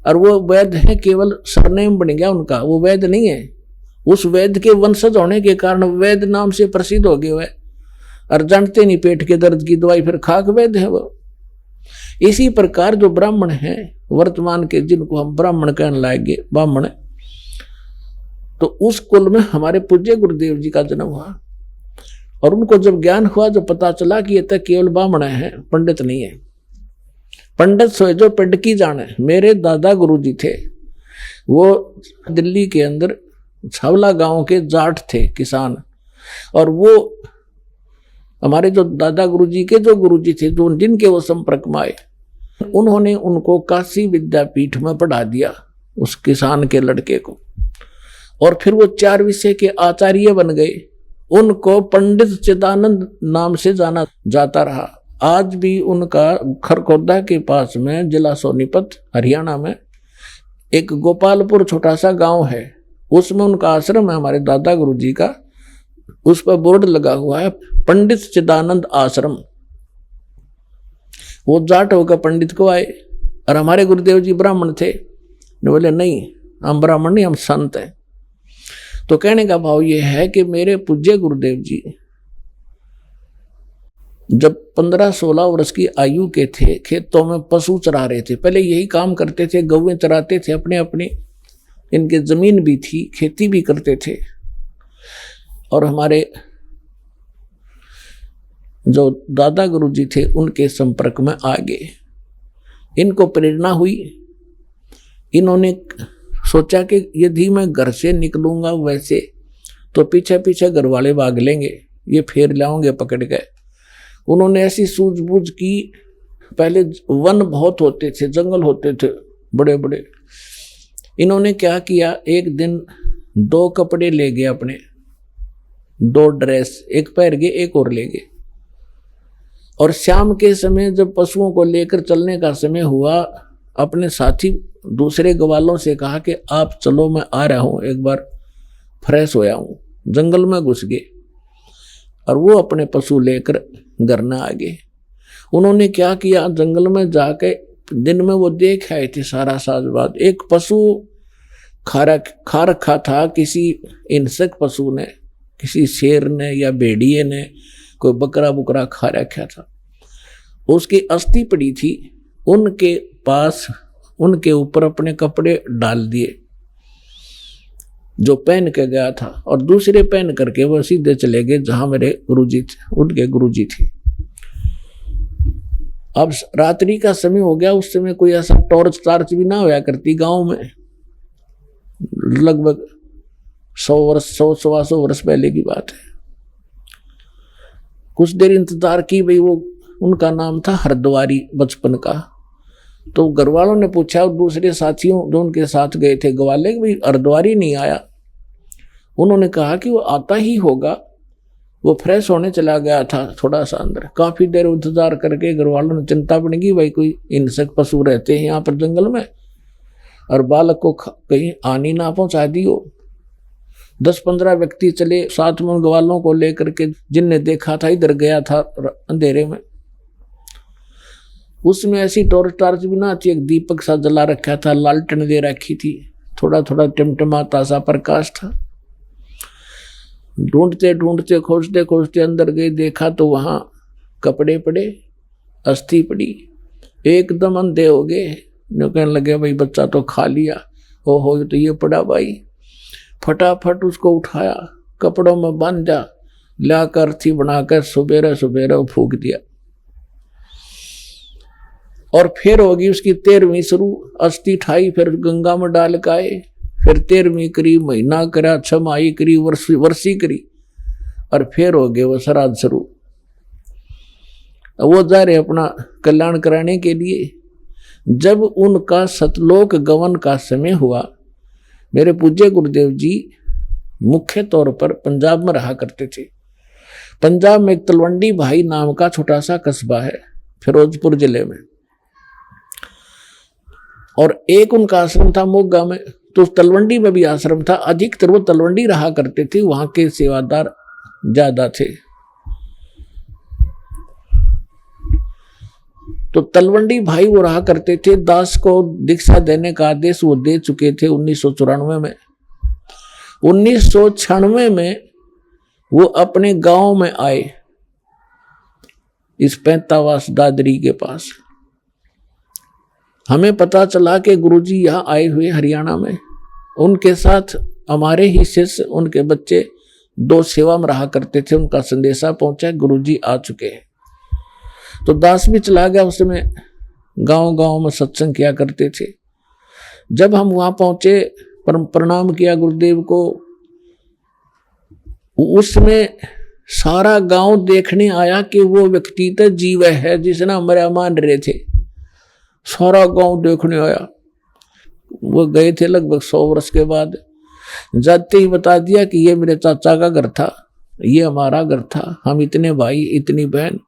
और वो वैद्य है केवल सरनेम बन गया उनका, वो वैद्य नहीं है। उस वैद्य के वंशज होने के कारण वैद्य नाम से प्रसिद्ध हो गए। और जानते नहीं पेट के दर्द की दवाई फिर खाक वैद्य है वो। इसी प्रकार जो ब्राह्मण हैं वर्तमान के, जिनको हम ब्राह्मण कहने लाएंगे, ब्राह्मण, तो उस कुल में हमारे पूज्य गुरुदेव जी का जन्म हुआ। और उनको जब ज्ञान हुआ, जब पता चला कि ये तो केवल ब्राह्मण है, पंडित नहीं है। पंडित सोए जो पिंड की जाने। मेरे दादा गुरु जी थे, वो दिल्ली के अंदर छावला गांव के जाट थे, किसान। और वो हमारे जो दादा गुरुजी के जो गुरुजी थे, जो जिनके वो संपर्क में आए, उन्होंने उनको काशी विद्यापीठ में पढ़ा दिया, उस किसान के लड़के को। और फिर वो 4 विषय के आचार्य बन गए। उनको पंडित चिदानंद नाम से जाना जाता रहा। आज भी उनका खरखोदा के पास में, जिला सोनीपत हरियाणा में, एक गोपालपुर छोटा सा गांव है, उसमें उनका आश्रम है हमारे दादा गुरुजी का। उस पर बोर्ड लगा हुआ है, पंडित चिदानंद आश्रम। वो जाट होकर पंडित को आए, और हमारे गुरुदेव जी ब्राह्मण थे। बोले नहीं, हम ब्राह्मण नहीं, हम संत हैं। तो कहने का भाव ये है कि मेरे पूज्य गुरुदेव जी जब 15-16 वर्ष की आयु के थे, खेतों में पशु चरा रहे थे। पहले यही काम करते थे, गौवें चराते थे अपने अपने। इनके जमीन भी थी, खेती भी करते थे। और हमारे जो दादा गुरु जी थे, उनके संपर्क में आ गए। इनको प्रेरणा हुई। इन्होंने सोचा कि यदि मैं घर से निकलूंगा वैसे, तो पीछे पीछे घर वाले भाग लेंगे, ये फेर लाओगे पकड़ गए। उन्होंने ऐसी सूझबूझ की। पहले वन बहुत होते थे, जंगल होते थे बड़े बड़े। इन्होंने क्या किया, एक दिन 2 कपड़े ले गए अपने, 2 ड्रेस, एक पहन गए, एक और ले गए। और शाम के समय जब पशुओं को लेकर चलने का समय हुआ, अपने साथी दूसरे ग्वालों से कहा कि आप चलो, मैं आ रहा हूं, एक बार फ्रेश होया हूं। जंगल में घुस गए और वो अपने पशु लेकर घर न आ गए। उन्होंने क्या किया, जंगल में जाके दिन में वो देख आए थे सारा साजबाद। एक पशु खा रखा था किसी हिंसक पशु ने, किसी शेर ने या भेड़िए ने, कोई बकरा बुकरा खा रखा था। उसकी अस्थि पड़ी थी। उनके पास, उनके ऊपर अपने कपड़े डाल दिए जो पहन के गया था, और दूसरे पहन करके वो सीधे चले गए जहां मेरे गुरुजी थे, उनके गुरुजी थे। अब रात्रि का समय हो गया। उस समय कोई ऐसा टॉर्च टार्च भी ना होया करती गांव में। लगभग 100-125 वर्ष पहले की बात है। कुछ देर इंतजार की भाई। वो उनका नाम था हरद्वारी, बचपन का। तो घर वालों ने पूछा दूसरे साथियों जो उनके साथ गए थे ग्वाले, भाई हरद्वारी नहीं आया। उन्होंने कहा कि वो आता ही होगा, वो फ्रेश होने चला गया था थोड़ा सा अंदर। काफी देर इंतजार करके घर वालों ने चिंता पड़ गई, भाई कोई हिंसक पशु रहते हैं यहाँ पर जंगल में, और बालक को कहीं हानि ना पहुंचा दी हो। 10-15 व्यक्ति चले साथ में ग्वालों को लेकर के, जिनने देखा था इधर गया था अंधेरे में। उसमें ऐसी टॉर्च टार्च भी ना थी, एक दीपक सा जला रखा था, लालटेन दे रखी थी, थोड़ा थोड़ा टिमटिमाता सा प्रकाश था। ढूंढते ढूंढते खोजते खोजते अंदर गए, देखा तो वहां कपड़े पड़े, अस्थि पड़ी। एकदम अंधे हो गए। जो कहने लगे भाई बच्चा तो खा लिया। ओहो तो ये पड़ा भाई। फटाफट उसको उठाया, कपड़ों में बांधा, लाकर अर्थी बनाकर सुबेरे सुबेरे फूक दिया। और फिर होगी उसकी 13वीं शुरू। अस्थि ठाई, फिर गंगा में डाल के आए, फिर 13वीं करी, महीना करा, 6 माही करी, वर्षी करी, और फिर हो गए वो श्राद्ध शुरू। वो जा रहे अपना कल्याण कराने के लिए। जब उनका सतलोक गमन का समय हुआ, मेरे पूज्य गुरुदेव जी मुख्य तौर पर पंजाब में रहा करते थे। पंजाब में एक तलवंडी भाई नाम का छोटा सा कस्बा है, फिरोजपुर जिले में, और एक उनका आश्रम था मोगा में। तो तलवंडी में भी आश्रम था। अधिकतर वो तलवंडी रहा करते थे, वहां के सेवादार ज्यादा थे। तो तलवंडी भाई वो रहा करते थे। दास को दीक्षा देने का आदेश वो दे चुके थे 1994 में। 1996 में वो अपने गांव में आए, इस पैंतावास दादरी के पास। हमें पता चला कि गुरुजी यहाँ आए हुए हरियाणा में। उनके साथ हमारे ही शिष्य, उनके बच्चे 2 सेवा में रहा करते थे। उनका संदेशा पहुंचा, गुरुजी आ चुके हैं। तो दास भी चला गया। उस समय गांव गांव में सत्संग किया करते थे। जब हम वहां पहुंचे, प्रणाम किया गुरुदेव को। उसमें सारा गांव देखने आया कि वो व्यक्ति तो जीव है जिसने हमारे मान रहे थे। सारा गांव देखने आया। वो गए थे लगभग 100 वर्ष के बाद। जाते ही बता दिया कि ये मेरे चाचा का घर था, ये हमारा घर था, हम इतने भाई इतनी बहन।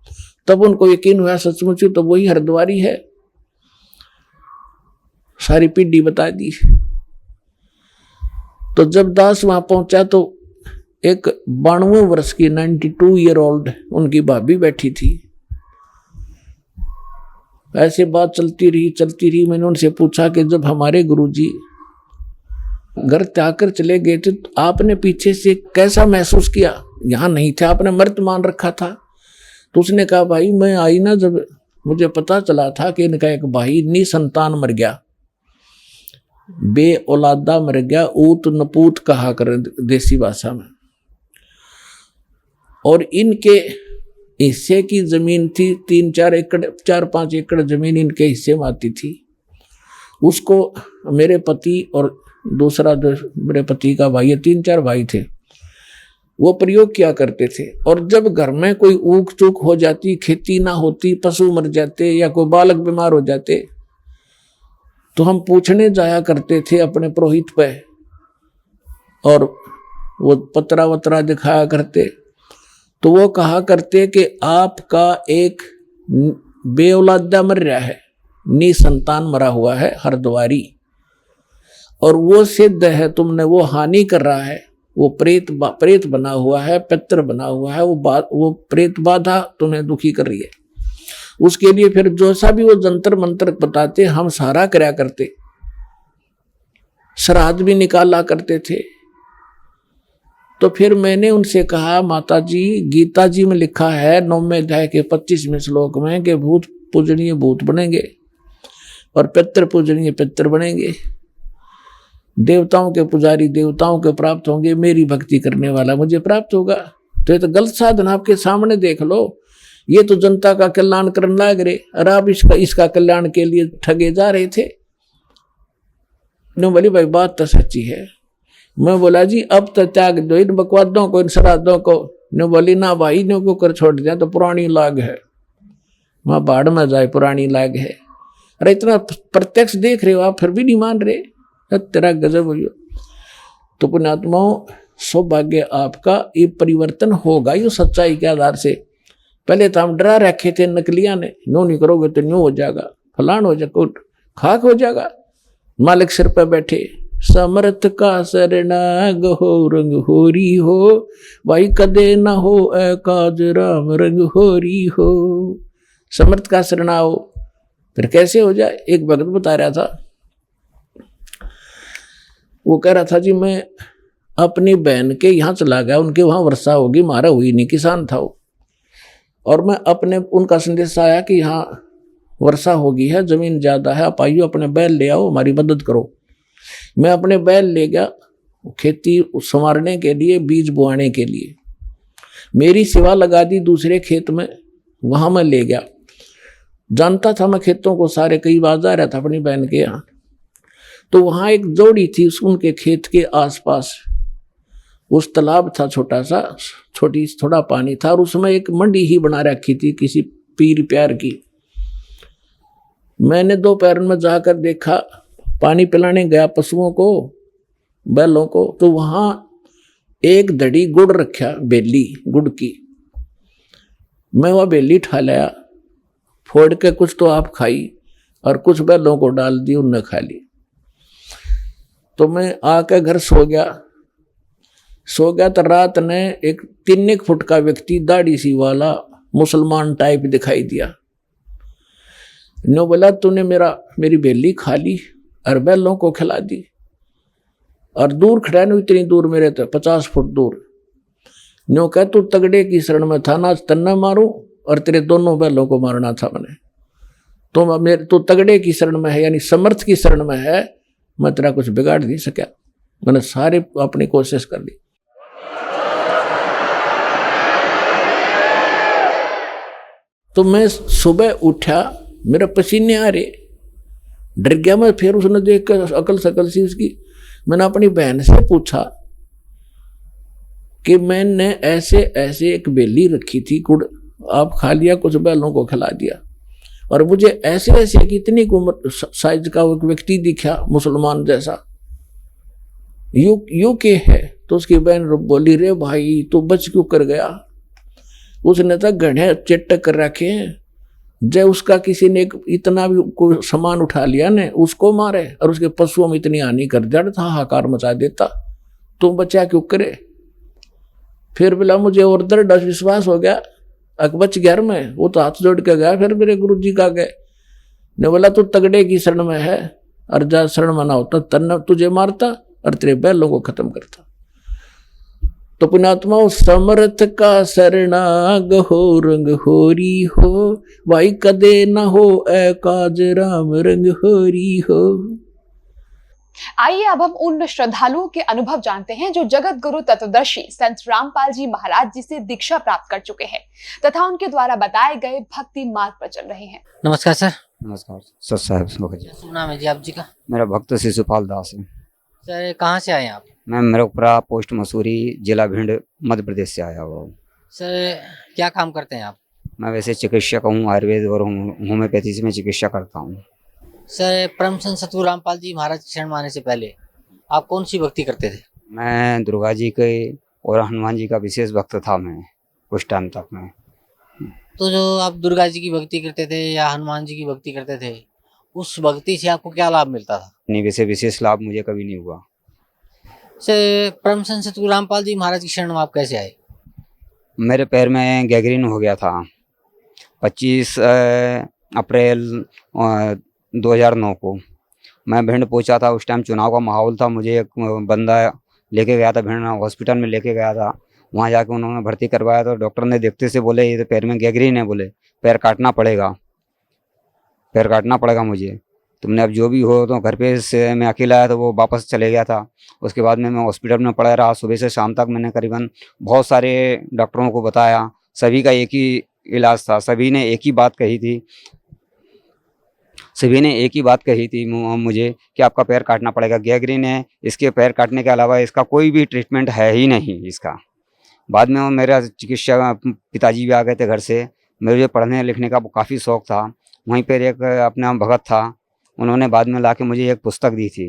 तब उनको यकीन हुआ सचमुच तो वही हरिद्वारी है। सारी पीढ़ी बता दी। तो जब दास वहां पहुंचा तो एक 92 वर्ष की 92 ईयर ओल्ड उनकी भाभी बैठी थी। ऐसे बात चलती रही। मैंने उनसे पूछा कि जब हमारे गुरुजी घर त्याग कर चले गए थे तो आपने पीछे से कैसा महसूस किया? यहां नहीं थे, आपने मृत मान रखा था। तो उसने कहा भाई मैं आई ना, जब मुझे पता चला था कि इनका एक भाई निसंतान मर गया, बे औलादा मर गया, ऊत नपूत कहा कर देसी भाषा में। और इनके हिस्से की जमीन थी 3-4 एकड़, 4-5 एकड़ जमीन इनके हिस्से में आती थी। उसको मेरे पति और दूसरा मेरे पति का भाई, 3-4 भाई थे, वो प्रयोग किया करते थे। और जब घर में कोई ऊक चूक हो जाती, खेती ना होती, पशु मर जाते या कोई बालक बीमार हो जाते, तो हम पूछने जाया करते थे अपने पुरोहित पे, और वो पतरा वतरा दिखाया करते। तो वो कहा करते कि आपका एक बेऔलादा मर रहा है, निसंतान मरा हुआ है हरद्वारी, और वो सिद्ध है तुमने वो हानि कर रहा है, वो प्रेत बना हुआ है, पितर बना हुआ है, वो प्रेत बाधा तुम्हें दुखी कर रही है। उसके लिए फिर जो सा भी वो जंतर मंत्र बताते हम सारा कराया करते, श्राद्ध भी निकाला करते थे। तो फिर मैंने उनसे कहा माता जी, गीता जी में लिखा है 9वें अध्याय के 25वें श्लोक में कि भूत पूजनीय भूत बनेंगे और पितर पूजनीय पितर बनेंगे, देवताओं के पुजारी देवताओं के प्राप्त होंगे, मेरी भक्ति करने वाला मुझे प्राप्त होगा। तो ये तो गलत साधन आपके सामने देख लो। ये तो जनता का कल्याण करने लग रहे और आप इसका कल्याण के लिए ठगे जा रहे थे। बोली भाई बात तो सच्ची है। मैं बोला जी अब तो त्याग दो इन बकवादों को, इन श्राद्धों को। ने बोली ना भाई, ने को कर छोड़ दिया तो पुरानी लाग है, वहां बाढ़ में जाए पुरानी लाग है। अरे इतना प्रत्यक्ष देख रहे हो आप, फिर भी नहीं मान रहे, तेरा गजब हो। तो पुण्यात्माओं, सौभाग्य आपका, ये परिवर्तन होगा ये सच्चाई के आधार से। पहले तो हम डरा रखे थे नकलिया ने, नो नहीं करोगे तो न्यू हो जाएगा, फलान हो जाएगा, खाक हो जाएगा। मालिक सिर पर बैठे, समर्थ का शरणाग हो रंग होरी हो, भाई कदे ना हो काज राम रंग होरी हो। समर्थ का शरणा हो, फिर कैसे हो जाए। एक भगत बता रहा था, वो कह रहा था जी मैं अपनी बहन के यहाँ चला गया, उनके वहाँ वर्षा होगी, मारा हुई नहीं, किसान था वो। और मैं अपने उनका संदेश आया कि यहाँ वर्षा होगी है, जमीन ज़्यादा है, आप आइयो अपने बैल ले आओ, हमारी मदद करो। मैं अपने बैल ले गया खेती संवारने के लिए, बीज बोआने के लिए। मेरी सेवा लगा दी दूसरे खेत में, वहाँ मैं ले गया। जानता था मैं खेतों को सारे, कई बार जा रहा था अपनी बहन के यहाँ। तो वहाँ एक जोड़ी थी, उनके खेत के आसपास उस तालाब था छोटा सा, थोड़ा पानी था, और उसमें एक मंडी ही बना रखी थी किसी पीर प्यार की। मैंने दोपहर में जाकर देखा, पानी पिलाने गया पशुओं को, बैलों को, तो वहाँ एक धड़ी गुड़ रखा, बेली गुड़ की। मैं वह बेली ठा लाया, फोड़ के कुछ तो आप खाई और कुछ बैलों को डाल दी, उनने खा ली। तो मैं आकर घर सो गया तो रात ने एक 3 फुट का व्यक्ति, दाढ़ी सी वाला, मुसलमान टाइप दिखाई दिया। नो बोला, तूने मेरी बेली खा ली और बैलों को खिला दी, और दूर खड़ा नहीं, इतनी दूर मेरे तो 50 फुट दूर। नो कह, तू तगड़े की शरण में था ना, तन्ना मारूं और तेरे दोनों बैलों को मारना था मैंने। तू तगड़े की शरण में है, यानी समर्थ की शरण में है, मैं तेरा कुछ बिगाड़ नहीं सका। मैंने सारे अपनी कोशिश कर ली। तो मैं सुबह उठा, मेरा पसीने आ रहे, डर गया मैं। फिर उसने देख कर अकल सकल सी उसकी, मैंने अपनी बहन से पूछा कि मैंने ऐसे ऐसे एक बेली रखी थी गुड़, आप खा लिया, कुछ बैलों को खिला दिया, और मुझे ऐसे ऐसे कितनी उम्र साइज का एक व्यक्ति दिखा, मुसलमान जैसा, यू के है। तो उसकी बहन बोली, रे भाई तू बच क्यों कर गया, उसने तो घड़े चेटक कर रखे हैं, जब उसका किसी ने इतना भी कोई सामान उठा लिया ने, उसको मारे और उसके पशुओं में इतनी हानि कर दिया था, हाहाकार मचा देता, तुम बचा क्यों करे। फिर बोला, मुझे और दृढ़ विश्वास हो गया, बच गया मैं। वो तो हाथ जोड़ के गया, फिर मेरे गुरु जी का गए ने बोला, तू तगड़े की शरण में है, और जा शरण में ना होता तन्ना तुझे मारता और तेरे बैलों को खत्म करता। तो पुण्यात्मा, समर्थ का शरणाग हो, रंग होरी हो, भाई कदे न हो ए काज, राम रंग होरी हो। आइए अब हम उन श्रद्धालुओं के अनुभव जानते हैं जो जगत गुरु तत्वदर्शी संत रामपाल जी महाराज जी से दीक्षा प्राप्त कर चुके हैं तथा उनके द्वारा बताए गए भक्ति मार्ग पर चल रहे हैं। नमस्कार सर। नमस्कार सर साहब। शुभ नाम है जी आप जी का? मेरा भक्त शिशुपाल दास है। सर कहाँ से आए आप? मैं मेरपुरा पोस्ट मसूरी, जिला भिंड, मध्य प्रदेश से आया हुआ हूँ। सर क्या काम करते हैं आप? मैं वैसे चिकित्सक हूँ, आयुर्वेद और होम्योपैथी से मैं चिकित्सा करता हूँ। सर परम संत सतगुरु रामपाल जी महाराज की शरण में आने से पहले आप कौन सी भक्ति करते थे? मैं दुर्गा जी के और हनुमान जी का विशेष भक्त था मैं उस टाइम तक मैं। तो जो आप दुर्गा जी की भक्ति करते थे या हनुमान जी की भक्ति करते थे, उस भक्ति से आपको क्या लाभ मिलता था? नहीं, वैसे विशेष लाभ मुझे कभी नहीं हुआ। सर परम संत सतगुरु रामपाल जी महाराज की शरण में आप कैसे आए? मेरे पैर में गैंग्रीन हो गया था 25 अप्रैल 2009 को। मैं भिंड पहुंचा था, उस टाइम चुनाव का माहौल था। मुझे एक बंदा लेके गया था, भिंड हॉस्पिटल में लेके गया था। वहाँ जाके उन्होंने भर्ती करवाया, तो डॉक्टर ने देखते से बोले ये तो पैर में गैंग्रीन है, बोले पैर काटना पड़ेगा मुझे। तुमने अब जो भी हो, तो घर पे से मैं अकेला आया तो वो वापस चले गया था। उसके बाद में मैं हॉस्पिटल में पड़ा रहा, सुबह से शाम तक मैंने करीबन बहुत सारे डॉक्टरों को बताया, सभी का एक ही इलाज था। सभी ने एक ही बात कही थी मुझे कि आपका पैर काटना पड़ेगा, गैंग्रीन है, इसके पैर काटने के अलावा इसका कोई भी ट्रीटमेंट है ही नहीं इसका। बाद में मेरा चिकित्सा पिताजी भी आ गए थे घर से। मुझे पढ़ने लिखने का काफ़ी शौक़ था। वहीं पर एक अपना भगत था, उन्होंने बाद में लाके मुझे एक पुस्तक दी थी,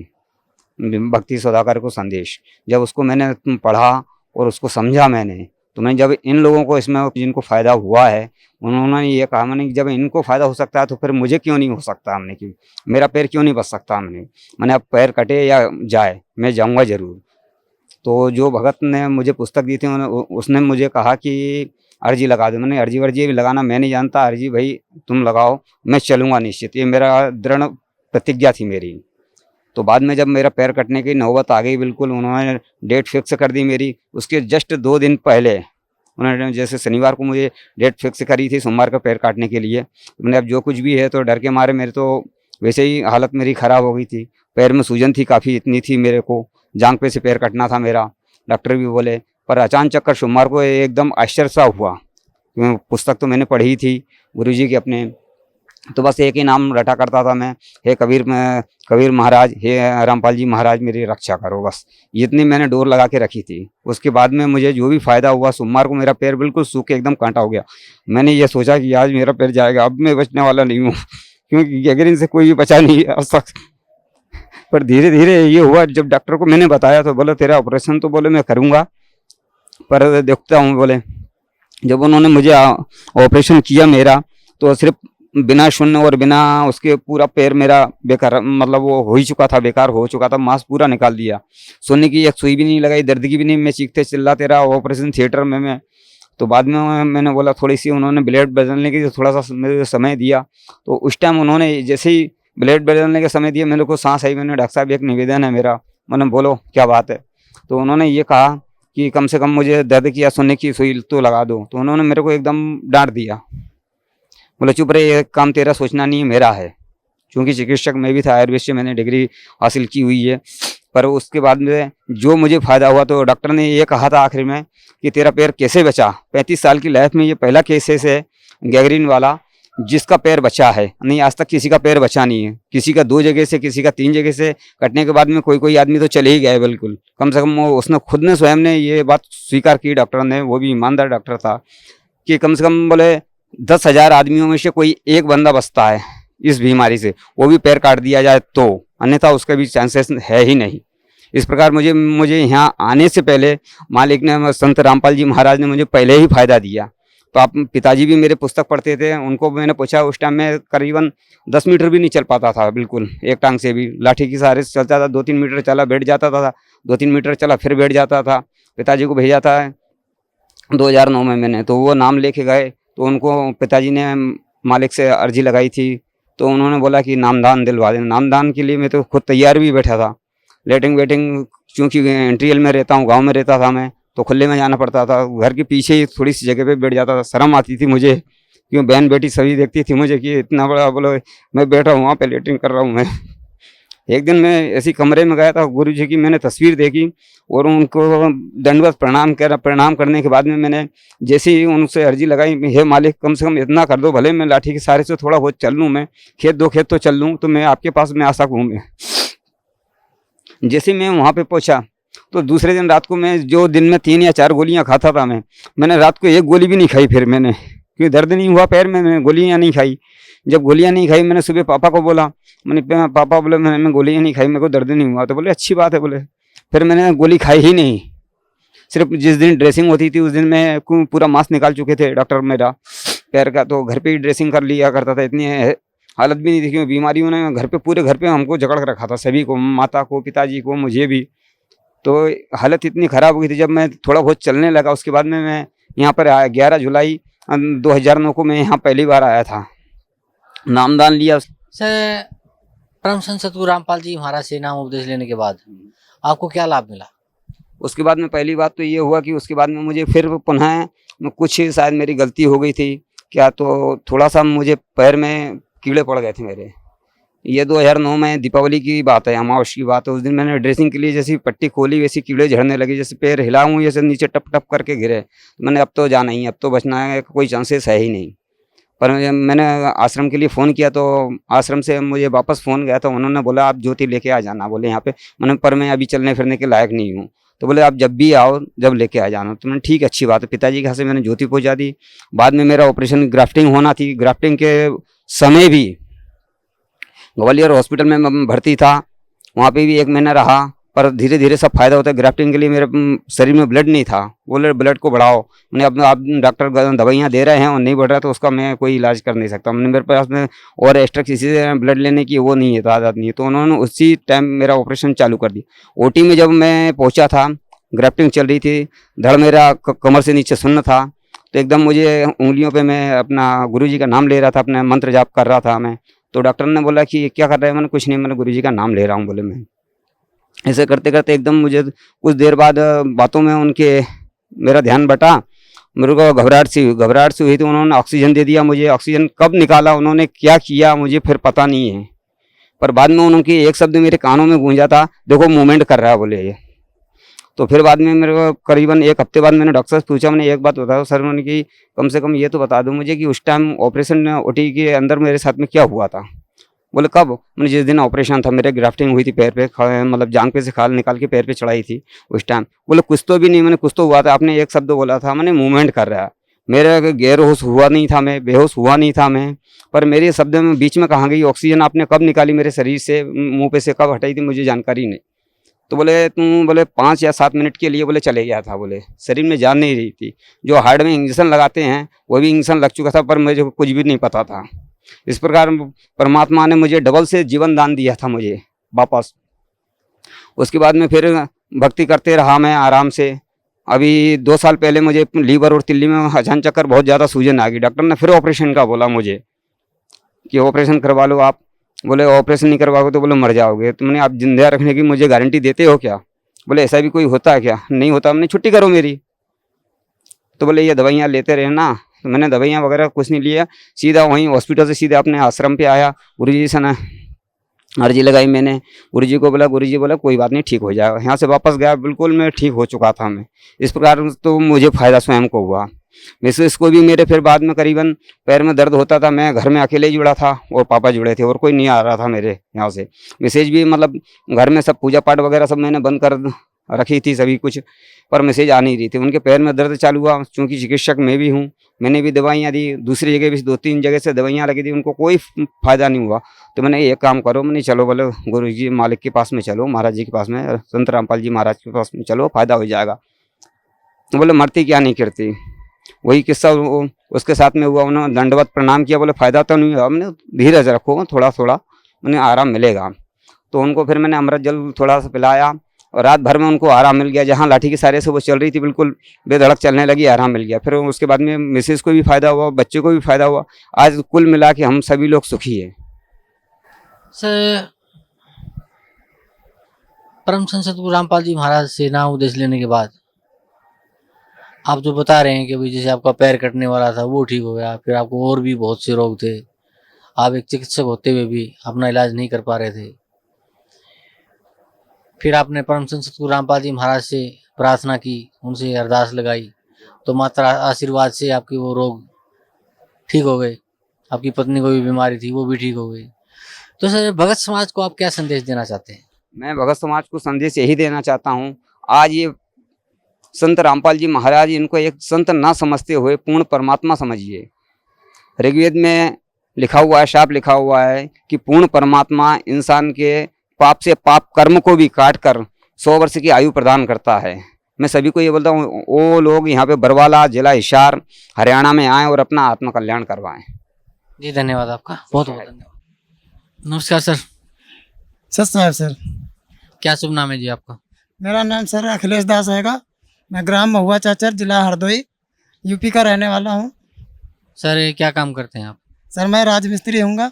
भक्ति सौदागर को संदेश। जब उसको मैंने पढ़ा और उसको समझा मैंने, तो मैं जब इन लोगों को इसमें जिनको फ़ायदा हुआ है, उन्होंने ये कहा मैंने जब इनको फ़ायदा हो सकता है तो फिर मुझे क्यों नहीं हो सकता, हमने क्यों, मेरा पैर क्यों नहीं बच सकता। मैंने अब पैर कटे या जाए, मैं जाऊँगा ज़रूर। तो जो भगत ने मुझे पुस्तक दी थी, उसने मुझे कहा कि अर्जी लगा दो। मैंने अर्जी वर्जी भी लगाना मैं नहीं जानता, अर्जी भाई तुम लगाओ, मैं चलूँगा निश्चित, ये मेरा दृढ़ प्रतिज्ञा थी मेरी। तो बाद में जब मेरा पैर कटने की नौबत आ गई, बिल्कुल उन्होंने डेट फिक्स कर दी मेरी। उसके जस्ट 2 दिन पहले उन्होंने, जैसे शनिवार को मुझे डेट फिक्स करी थी सोमवार का पैर काटने के लिए, मैंने अब जो कुछ भी है, तो डर के मारे मेरे तो वैसे ही हालत मेरी ख़राब हो गई थी। पैर में सूजन थी काफ़ी, इतनी थी मेरे को, जांघ पे से पैर कटना था मेरा, डॉक्टर भी बोले। पर अचानक कर सोमवार को एकदम आश्चर्य सा हुआ। पुस्तक तो मैंने पढ़ी थी गुरुजी के अपने, तो बस एक ही नाम रटा करता था मैं, हे कबीर महाराज, हे रामपाल जी महाराज मेरी रक्षा करो, बस इतनी मैंने डोर लगा के रखी थी। उसके बाद में मुझे जो भी फायदा हुआ, सोमवार को मेरा पैर बिल्कुल सूख के एकदम कांटा हो गया। मैंने ये सोचा कि आज मेरा पैर जाएगा, अब मैं बचने वाला नहीं हूँ, क्योंकि गैंग्रीन से कोई भी बचा नहीं है अब तक। पर धीरे धीरे ये हुआ, जब डॉक्टर को मैंने बताया तो बोले तेरा ऑपरेशन तो बोले मैं करूँगा, पर देखता हूँ बोले। जब उन्होंने मुझे ऑपरेशन किया मेरा, तो सिर्फ बिना शून्य और बिना उसके पूरा पैर मेरा बेकार, मतलब वो हो ही चुका था, बेकार हो चुका था, मांस पूरा निकाल दिया। सोने की एक सुई भी नहीं लगाई, दर्द की भी नहीं, मैं चीखते चिल्लाते रहा ऑपरेशन थिएटर में मैं। तो बाद में मैंने बोला थोड़ी सी, उन्होंने ब्लेड बदलने की थोड़ा सा मुझे समय दिया। तो उस टाइम उन्होंने जैसे ही ब्लेड बदलने का समय दिया, मेरे को सांस आई। मैंने डॉक्टर साहब एक निवेदन है मेरा, मैंने बोलो क्या बात है। तो उन्होंने ये कहा कि कम से कम मुझे दर्द की या सोने की सुई तो लगा दो। तो उन्होंने मेरे को एकदम डांट दिया, बोले चुप रहे, ये काम तेरा सोचना नहीं है, मेरा है। क्योंकि चिकित्सक मैं भी था, आयुर्वेद से मैंने डिग्री हासिल की हुई है। पर उसके बाद में जो मुझे फ़ायदा हुआ, तो डॉक्टर ने ये कहा था आखिर में कि तेरा पैर कैसे बचा। 35 साल की लाइफ में ये पहला केसेस है गैंग्रीन वाला जिसका पैर बचा है, नहीं आज तक किसी का पैर बचा नहीं है। किसी का 2 जगह से, किसी का 3 जगह से कटने के बाद में कोई आदमी तो चले ही गए बिल्कुल। कम से कम उसने खुद ने स्वयं ने ये बात स्वीकार की, डॉक्टर ने, वो भी ईमानदार डॉक्टर था, कि कम से कम बोले 10,000 आदमियों में से कोई एक बंदा बचता है इस बीमारी से, वो भी पैर काट दिया जाए तो, अन्यथा उसका भी चांसेस है ही नहीं। इस प्रकार मुझे यहाँ आने से पहले मालिक ने, संत रामपाल जी महाराज ने मुझे पहले ही फायदा दिया। तो आप पिताजी भी मेरे पुस्तक पढ़ते थे, उनको मैंने पूछा, उस टाइम में करीबन 10 मीटर भी नहीं चल पाता था बिल्कुल, एक टांग से भी, लाठी की सहारे से चलता था। 2-3 मीटर चला बैठ जाता था, 2-3 मीटर चला फिर बैठ जाता था। पिताजी को भेजा था 2009 में मैंने, तो वो नाम लेके गए। तो उनको पिताजी ने मालिक से अर्जी लगाई थी, तो उन्होंने बोला कि नामदान दिलवा देना। नामदान के लिए मैं तो खुद तैयार भी बैठा था। लेटिंग वेटिंग, चूँकि इंटीरियल में रहता हूँ, गांव में रहता था मैं, तो खुले में जाना पड़ता था। घर के पीछे ही थोड़ी सी जगह पे बैठ जाता था। शर्म आती थी मुझे, क्यों बहन बेटी सभी देखती थी मुझे कि इतना बड़ा, बोलो मैं बैठा हूँ वहाँ पे लेटिंग कर रहा हूँ मैं। एक दिन मैं ऐसी कमरे में गया था, गुरु जी की मैंने तस्वीर देखी और उनको दंडवत प्रणाम करने के बाद में मैंने जैसे ही उनसे अर्जी लगाई, हे मालिक कम से कम इतना कर दो, भले मैं लाठी के सहारे से थोड़ा बहुत चल लूँ, मैं खेत 2 खेत तो चल लूँ, तो मैं आपके पास में आ सकूँ मैं। जैसे मैं वहाँ पे पहुँचा, तो दूसरे दिन रात को मैं, जो दिन में 3 या 4 गोलियाँ खाता था मैंने रात को 1 गोली भी नहीं खाई। फिर मैंने, क्योंकि दर्द नहीं हुआ पैर में, मैंने गोलियाँ नहीं खाई। जब गोलियाँ नहीं खाई, मैंने सुबह पापा को बोला, मैंने पापा बोले मैंने गोलियाँ नहीं खाई, मेरे को दर्द नहीं हुआ। तो बोले अच्छी बात है बोले। फिर मैंने गोली खाई ही नहीं। सिर्फ जिस दिन ड्रेसिंग होती थी उस दिन मैं पूरा मांस निकाल चुके थे डॉक्टर मेरा पैर का, तो घर पे ही ड्रेसिंग कर लिया करता था। इतनी हालत भी नहीं थी, क्योंकि बीमारियों ने घर पे, पूरे घर पे हमको जकड़ कर रखा था, सभी को, माता को, पिताजी को, मुझे भी। तो हालत इतनी ख़राब हो गई थी। जब मैं थोड़ा बहुत चलने लगा, उसके बाद में मैं यहाँ पर आया। 11 जुलाई 2009 को मैं यहाँ पहली बार आया था, नामदान लिया। सर, परम संत सतगुरु रामपाल जी महाराज से नाम उपदेश लेने के बाद आपको क्या लाभ मिला? उसके बाद में पहली बात तो ये हुआ कि उसके बाद में मुझे फिर पुनः कुछ शायद मेरी गलती हो गई थी क्या, तो थोड़ा सा मुझे पैर में कीड़े पड़ गए थे मेरे। ये 2009 में दीपावली की बात है, अमावस की बात है। उस दिन मैंने ड्रेसिंग के लिए जैसी पट्टी खोली, वैसी कीड़े झड़ने लगे, जैसे पैर हिलाऊँ जैसे नीचे टप टप करके गिरे। मैंने अब तो जाना ही, अब तो बचना है, कोई चांसेस है ही नहीं। पर मैंने आश्रम के लिए फ़ोन किया, तो आश्रम से मुझे वापस फ़ोन गया, तो उन्होंने बोला आप ज्योति लेके आ जाना, बोले यहाँ पे। मैंने, पर मैं अभी चलने फिरने के लायक नहीं हूँ। तो बोले आप जब भी आओ, जब लेके आ जाना। तो मैंने ठीक, अच्छी बात है। पिताजी के यहाँ से मैंने ज्योति पहुँचा दी। बाद में मेरा ऑपरेशन, ग्राफ्टिंग होना थी। ग्राफ्टिंग के समय भी ग्वालियर हॉस्पिटल में मैं भर्ती था, वहाँ पे भी 1 महीना रहा। पर धीरे धीरे सब फायदा होता है। ग्राफ्टिंग के लिए मेरे शरीर में ब्लड नहीं था, बोले ब्लड को बढ़ाओ। मैंने, अब आप डॉक्टर दवाइयाँ दे रहे हैं और नहीं बढ़ रहा, तो उसका मैं कोई इलाज कर नहीं सकता। मैंने, मेरे पास में और एक्स्ट्रा किसी से ब्लड लेने की वो नहीं है, तादाद नहीं है। तो उन्होंने उसी टाइम मेरा ऑपरेशन चालू कर दिया। ओटी में जब मैं पहुँचा था, ग्राफ्टिंग चल रही थी, धड़ मेरा कमर से नीचे सुन्न था। तो एकदम मुझे उंगलियों पे मैं अपना गुरुजी का नाम ले रहा था, अपना मंत्र जाप कर रहा था मैं। तो डॉक्टर ने बोला कि क्या कर रहे हैं, मैंने कुछ नहीं, मैंने गुरुजी का नाम ले रहा हूँ बोले मैं। ऐसे करते करते एकदम मुझे कुछ देर बाद बातों में उनके मेरा ध्यान बटा, मेरे को घबराहट सी हुई तो उन्होंने ऑक्सीजन दे दिया मुझे। ऑक्सीजन कब निकाला उन्होंने, क्या किया, मुझे फिर पता नहीं है, पर बाद में उनकी एक शब्द मेरे कानों में गूंजा था, देखो मूवमेंट कर रहा है बोले ये। तो फिर बाद में मेरे को करीबन 1 हफ्ते बाद मैंने डॉक्टर से पूछा, मैंने एक बात बताया सर, मैंने कि कम से कम ये तो बता दो मुझे कि उस टाइम ऑपरेशन ओटी के अंदर मेरे साथ में क्या हुआ था। बोले कब, मैंने जिस दिन ऑपरेशन था, मेरे ग्राफ्टिंग हुई थी पैर पे, मतलब जांग पे से खाल निकाल के पैर पे चढ़ाई थी उस टाइम। बोले कुछ तो भी नहीं, मैंने कुछ तो हुआ था, आपने एक शब्द बोला था, मैंने मूवमेंट कर रहा है। मेरे गैर होश हुआ नहीं था, मैं बेहोश हुआ नहीं था मैं, पर मेरे शब्द में बीच में कहाँ गई ऑक्सीजन, आपने कब निकाली मेरे शरीर से, मुंह पे से कब हटाई थी, मुझे जानकारी नहीं। तो बोले तुम बोले 5 या 7 मिनट के लिए बोले चले गया था, बोले शरीर में जान नहीं रही थी। जो हार्ट में इंजेक्शन लगाते हैं वो भी इंजेक्शन लग चुका था, पर मुझे कुछ भी नहीं पता था। इस प्रकार परमात्मा ने मुझे डबल से जीवन दान दिया था मुझे वापस। उसके बाद में फिर भक्ति करते रहा मैं आराम से। अभी 2 साल पहले मुझे लीवर और तिल्ली में अचानक चक्कर बहुत ज़्यादा सूजन आ गई। डॉक्टर ने फिर ऑपरेशन का बोला मुझे कि ऑपरेशन करवा लो आप। बोले ऑपरेशन नहीं करवाओगे तो बोले मर जाओगे। तो मैंने आप जिंदा रखने की मुझे गारंटी देते हो क्या? बोले ऐसा भी कोई होता है क्या? नहीं होता। मैंने छुट्टी करो मेरी। तो बोले ये दवाइयाँ लेते रहना। तो मैंने दवाइयाँ वगैरह कुछ नहीं लिया, सीधा वहीं हॉस्पिटल से सीधा अपने आश्रम पे आया। गुरुजी से ना अर्जी लगाई मैंने, गुरुजी को बोला, गुरुजी बोला कोई बात नहीं, ठीक हो जाएगा। यहाँ से वापस गया, बिल्कुल मैं ठीक हो चुका था मैं। इस प्रकार तो मुझे फ़ायदा स्वयं को हुआ। मिसेस को भी मेरे फिर बाद में करीबन पैर में दर्द होता था, मैं घर में अकेले ही जुड़ा था और पापा जुड़े थे और कोई नहीं आ रहा था मेरे यहाँ से। मैसेज भी मतलब घर में सब पूजा पाठ वगैरह सब मैंने बंद कर रखी थी सभी कुछ, पर मैसेज आ नहीं रही थी। उनके पैर में दर्द चालू हुआ, चूँकि चिकित्सक मैं भी हूँ, मैंने भी दवाइयाँ दी, दूसरी जगह भी 2-3 जगह से दवाइयाँ लगी थी, उनको कोई फ़ायदा नहीं हुआ। तो मैंने एक काम करो, मैंने चलो बोले गुरु जी मालिक के पास में चलो, महाराज जी के पास में, संत रामपाल जी महाराज के पास में चलो, फ़ायदा हो जाएगा। तो बोले मरती क्या नहीं करती। वही किस्सा उसके साथ में हुआ। उन्होंने दंडवत प्रणाम किया, बोले फ़ायदा तो नहीं हुआ। हमने धीरज रखो, थोड़ा थोड़ा मैंने आराम मिलेगा। तो उनको फिर मैंने अमृत जल थोड़ा सा पिलाया और रात भर में उनको आराम मिल गया। जहाँ लाठी के सारे से वो चल रही थी बिल्कुल बेधड़क चलने लगी, आराम मिल गया। फिर उसके बाद में मिसेस को भी फ़ायदा हुआ, बच्चे को भी फ़ायदा हुआ। आज कुल मिला के हम सभी लोग सुखी हैं। सर, परम संत सतगुरु रामपाल जी महाराज से नाम उपदेश लेने के बाद आप जो बता रहे हैं कि भाई जैसे आपका पैर कटने वाला था वो ठीक हो गया, फिर आपको और भी बहुत से रोग थे, आप एक चिकित्सक होते हुए भी अपना इलाज नहीं कर पा रहे थे, फिर आपने परम संत सतगुरु रामपाल जी महाराज से प्रार्थना की, उनसे अरदास लगाई, तो माता आशीर्वाद से आपके वो रोग ठीक हो गए। आपकी पत्नी को भी बीमारी थी, वो भी ठीक हो गई। तो सर, भगत समाज को आप क्या संदेश देना चाहते हैं? मैं भगत समाज को संदेश यही देना चाहता हूँ, आज ये संत रामपाल जी महाराज, इनको एक संत ना समझते हुए पूर्ण परमात्मा समझिए। ऋग्वेद में लिखा हुआ है, शाप लिखा हुआ है कि पूर्ण परमात्मा इंसान के पाप से पाप कर्म को भी काट कर 100 वर्ष की आयु प्रदान करता है। मैं सभी को ये बोलता हूँ, वो लोग यहाँ पे बरवाला जिला हिसार हरियाणा में आएँ और अपना आत्म कल्याण करवाएं। जी धन्यवाद आपका, बहुत बहुत धन्यवाद। नमस्कार सर। सत साहब सर, क्या शुभ नाम है जी आपका? मेरा नाम सर अखिलेश दास हैगा। मैं ग्राम महुआ चाचर, जिला हरदोई, यूपी का रहने वाला हूँ। सर ये क्या काम करते हैं आप? सर मैं राजमिस्त्री हूँगा।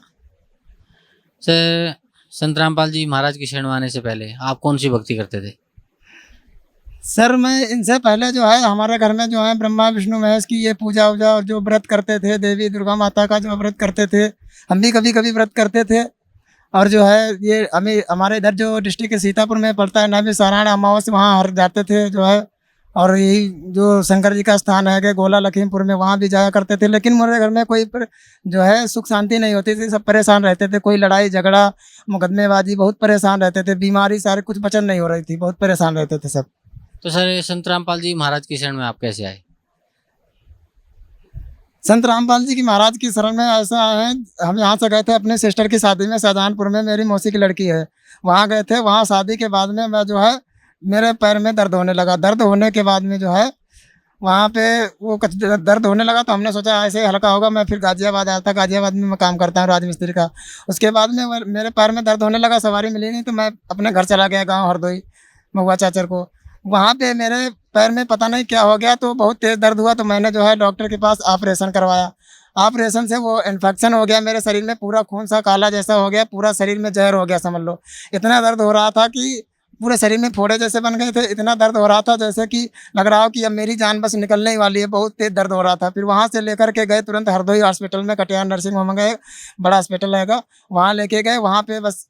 सर, संत रामपाल जी महाराज की शरण में आने से पहले आप कौन सी भक्ति करते थे? सर मैं इनसे पहले जो है हमारे घर में जो है ब्रह्मा विष्णु महेश की ये पूजा वूजा और जो व्रत करते थे, देवी दुर्गा माता का जो व्रत करते थे, हम भी कभी कभी व्रत करते थे। और जो है ये हमारे इधर जो डिस्ट्रिक्ट के सीतापुर में पड़ता है नाभी सारायण अमावस्या, वहाँ हर जाते थे जो है। और यही जो शंकर जी का स्थान है कि गोला लखीमपुर में, वहाँ भी जाया करते थे। लेकिन मेरे घर में कोई जो है सुख शांति नहीं होती थी, सब परेशान रहते थे। कोई लड़ाई झगड़ा मुकदमेबाजी, बहुत परेशान रहते थे। बीमारी सारे कुछ बचन नहीं हो रही थी, बहुत परेशान रहते थे सब। तो सर, संत रामपाल जी महाराज की शरण में आप कैसे आए? संत रामपाल जी की महाराज की शरण में ऐसा है, हम यहाँ से गए थे अपने सिस्टर की शादी में, शाहजहानपुर में मेरी मौसी की लड़की है, वहाँ गए थे। वहाँ शादी के बाद में मैं जो है मेरे पैर में दर्द होने लगा। दर्द होने के बाद में जो है वहाँ पे वो कुछ दर्द होने लगा, तो हमने सोचा ऐसे ही हल्का होगा। मैं फिर गाजियाबाद आया था, गाजियाबाद में मैं काम करता हूँ राजमिस्त्री का। उसके बाद में मेरे पैर में दर्द होने लगा, सवारी मिली नहीं, तो मैं अपने घर चला गया गाँव हरदोई महुआ चाचर को। वहाँ पे मेरे पैर में पता नहीं क्या हो गया, तो बहुत तेज़ दर्द हुआ। तो मैंने जो है डॉक्टर के पास ऑपरेशन करवाया। ऑपरेशन से वो इन्फेक्शन हो गया मेरे शरीर में, पूरा खून सा काला जैसा हो गया, पूरा शरीर में जहर हो गया समझ लो। इतना दर्द हो रहा था कि पूरे शरीर में फोड़े जैसे बन गए थे, इतना दर्द हो रहा था जैसे कि लग रहा हो कि अब मेरी जान बस निकलने ही वाली है, बहुत तेज दर्द हो रहा था। फिर वहाँ से लेकर के गए तुरंत हरदोई हॉस्पिटल में, कटिहार नर्सिंग होम गए, बड़ा हॉस्पिटल रहेगा, वहाँ लेके गए। वहाँ पे बस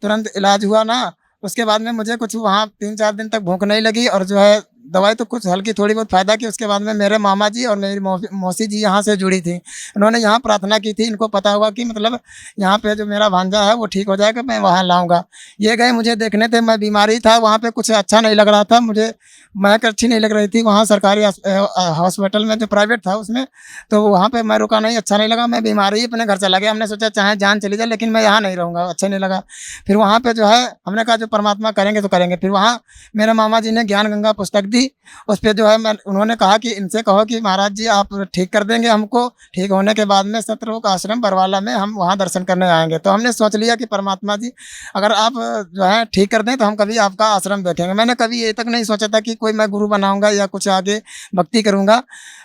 तुरंत इलाज हुआ ना, उसके बाद में मुझे कुछ वहाँ 3-4 दिन तक भूख नहीं लगी, और जो है दवाई तो कुछ हल्की थोड़ी बहुत फ़ायदा की। उसके बाद में मेरे मामा जी और मेरी मौसी जी यहाँ से जुड़ी थी, उन्होंने यहाँ प्रार्थना की थी। इनको पता हुआ कि मतलब यहाँ पे जो मेरा भांजा है वो ठीक हो जाएगा, मैं वहाँ लाऊंगा। ये गए मुझे देखने थे, मैं बीमारी था, वहाँ पे कुछ अच्छा नहीं लग रहा था मुझे, महक अच्छी नहीं लग रही थी वहाँ सरकारी हॉस्पिटल में, जो प्राइवेट था उसमें। तो वहाँ पे मैं रुका नहीं, अच्छा नहीं लगा, मैं बीमारी ही अपने घर चला गया। हमने सोचा चाहे जान चली जाए लेकिन मैं यहाँ नहीं रहूँगा, अच्छा नहीं लगा। फिर वहाँ पे जो है हमने कहा जो परमात्मा करेंगे तो करेंगे। फिर वहाँ मेरे मामा जी ने ज्ञान गंगा पुस्तक दी, उस पर जो है उन्होंने कहा कि इनसे कहो कि महाराज जी आप ठीक कर देंगे हमको, ठीक होने के बाद में सतलोक आश्रम बरवाला में हम वहाँ दर्शन करने आएंगे। तो हमने सोच लिया कि परमात्मा जी अगर आप जो है ठीक कर दें तो हम कभी आपका आश्रम देखेंगे। मैंने कभी ये तक नहीं सोचा था कि कोई मैं गुरु बनाऊंगा या कुछ आगे भक्ति करूंगा।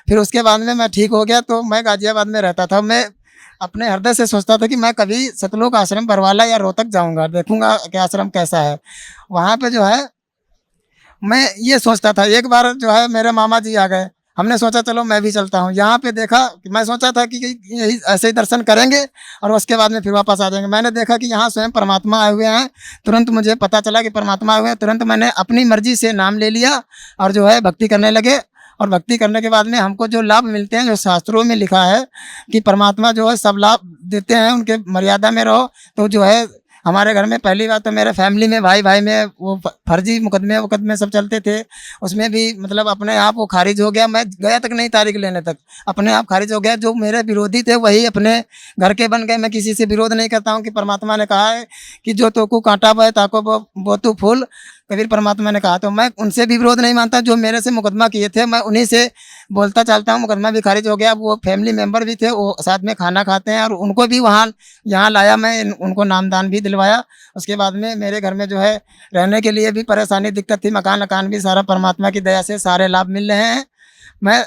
फिर उसके बाद में मैं ठीक हो गया तो मैं गाजियाबाद में रहता था, मैं अपने हृदय से सोचता था कि मैं कभी सतलोक आश्रम बरवाला या रोहतक जाऊंगा, देखूंगा कि आश्रम कैसा है। वहाँ पे जो है मैं ये सोचता था। एक बार जो है मेरे मामा जी आ गए, हमने सोचा चलो मैं भी चलता हूँ। यहाँ पे देखा कि मैं सोचा था कि यही ऐसे ही दर्शन करेंगे और उसके बाद में फिर वापस आ जाएंगे। मैंने देखा कि यहाँ स्वयं परमात्मा आए हुए हैं, तुरंत मुझे पता चला कि परमात्मा आए हुए हैं। तुरंत मैंने अपनी मर्जी से नाम ले लिया और जो है भक्ति करने लगे। और भक्ति करने के बाद में हमको जो लाभ मिलते हैं, जो शास्त्रों में लिखा है कि परमात्मा जो है सब लाभ देते हैं, उनके मर्यादा में रहो। तो जो है हमारे घर में पहली बात तो मेरे फैमिली में भाई में वो फर्जी मुकदमे सब चलते थे, उसमें भी मतलब अपने आप वो खारिज हो गया। मैं गया तक नहीं तारीख लेने तक, अपने आप खारिज हो गया। जो मेरे विरोधी थे वही अपने घर के बन गए। मैं किसी से विरोध नहीं करता हूँ कि परमात्मा ने कहा है कि जो तो को कांटा बहे ताको वो तू फूल, कबीर परमात्मा ने कहा। तो मैं उनसे भी विरोध नहीं मानता, जो मेरे से मुकदमा किए थे मैं उन्हीं से बोलता चलता हूँ। मुकदमा भी खारिज हो गया। वो फैमिली मेंबर भी थे, वो साथ में खाना खाते हैं और उनको भी यहाँ लाया, मैं उनको नामदान भी दिलवाया। उसके बाद में मेरे घर में जो है रहने के लिए भी परेशानी दिक्कत थी, मकान भी सारा परमात्मा की दया से सारे लाभ मिल रहे हैं। मैं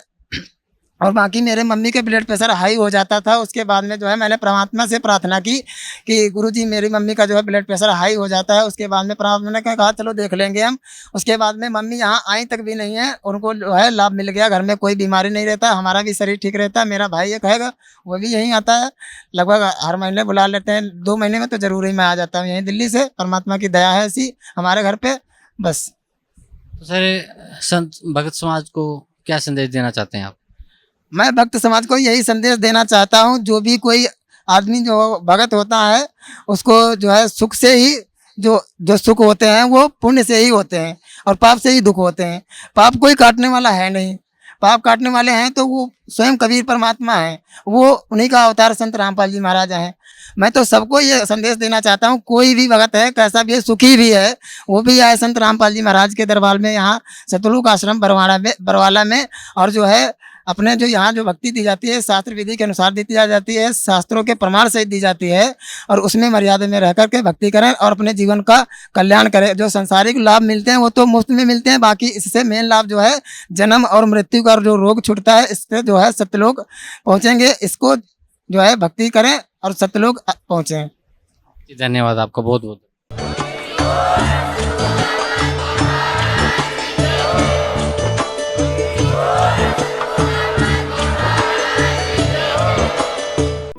और बाकी मेरे मम्मी के ब्लड प्रेशर हाई हो जाता था। उसके बाद में जो है मैंने परमात्मा से प्रार्थना की कि गुरुजी मेरी मम्मी का जो है ब्लड प्रेशर हाई हो जाता है। उसके बाद में परमात्मा ने कहा चलो देख लेंगे हम। उसके बाद में मम्मी यहाँ आई तक भी नहीं है, उनको जो है लाभ मिल गया। घर में कोई बीमारी नहीं रहता, हमारा भी शरीर ठीक रहता है। मेरा भाई एक हैगा, वो भी यहीं आता है, लगभग हर महीने बुला लेते हैं। 2 महीने में तो ज़रूर ही मैं आ जाता हूँ यहीं दिल्ली से। परमात्मा की दया है ऐसी हमारे घर पे बस। तो सर संत भगत समाज को क्या संदेश देना चाहते हैं आप? मैं भक्त समाज को यही संदेश देना चाहता हूँ, जो भी कोई आदमी जो भगत होता है उसको जो है सुख से ही जो सुख होते हैं वो पुण्य से ही होते हैं और पाप से ही दुख होते हैं। पाप कोई काटने वाला है नहीं, पाप काटने वाले हैं तो वो स्वयं कबीर परमात्मा है, वो उन्हीं का अवतार संत रामपाल जी महाराज हैं। मैं तो सबको ये संदेश देना चाहता हूँ, कोई भी भगत है कैसा भी है, सुखी भी है, वो भी आए संत रामपाल जी महाराज के दरबार में, यहाँ सतलोक आश्रम बरवाला में। और जो है अपने जो यहाँ जो भक्ति दी जाती है शास्त्र विधि के अनुसार दी जाती है, शास्त्रों के प्रमाण से दी जाती है और उसमें मर्यादा में रह करके भक्ति करें और अपने जीवन का कल्याण करें। जो संसारिक लाभ मिलते हैं वो तो मुफ्त में मिलते हैं, बाकी इससे मेन लाभ जो है जन्म और मृत्यु का जो रोग छूटता है, इससे जो है सत्यलोक पहुँचेंगे। इसको जो है भक्ति करें और सत्यलोक पहुँचें। धन्यवाद आपका बहुत बहुत।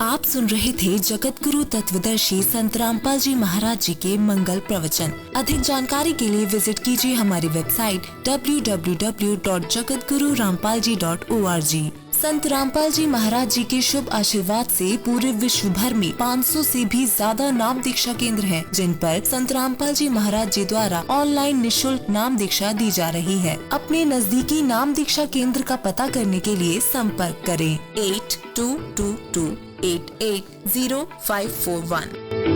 आप सुन रहे थे जगत गुरु तत्वदर्शी संत रामपाल जी महाराज जी के मंगल प्रवचन। अधिक जानकारी के लिए विजिट कीजिए हमारी वेबसाइट www.jagatgururampalji.org। संत रामपाल जी महाराज जी के शुभ आशीर्वाद से पूरे विश्व भर में 500 से भी ज्यादा नाम दीक्षा केंद्र हैं, जिन पर संत रामपाल जी महाराज जी द्वारा ऑनलाइन निशुल्क नाम दीक्षा दी जा रही है। अपने नजदीकी नाम दीक्षा केंद्र का पता करने के लिए संपर्क करें 8222880541।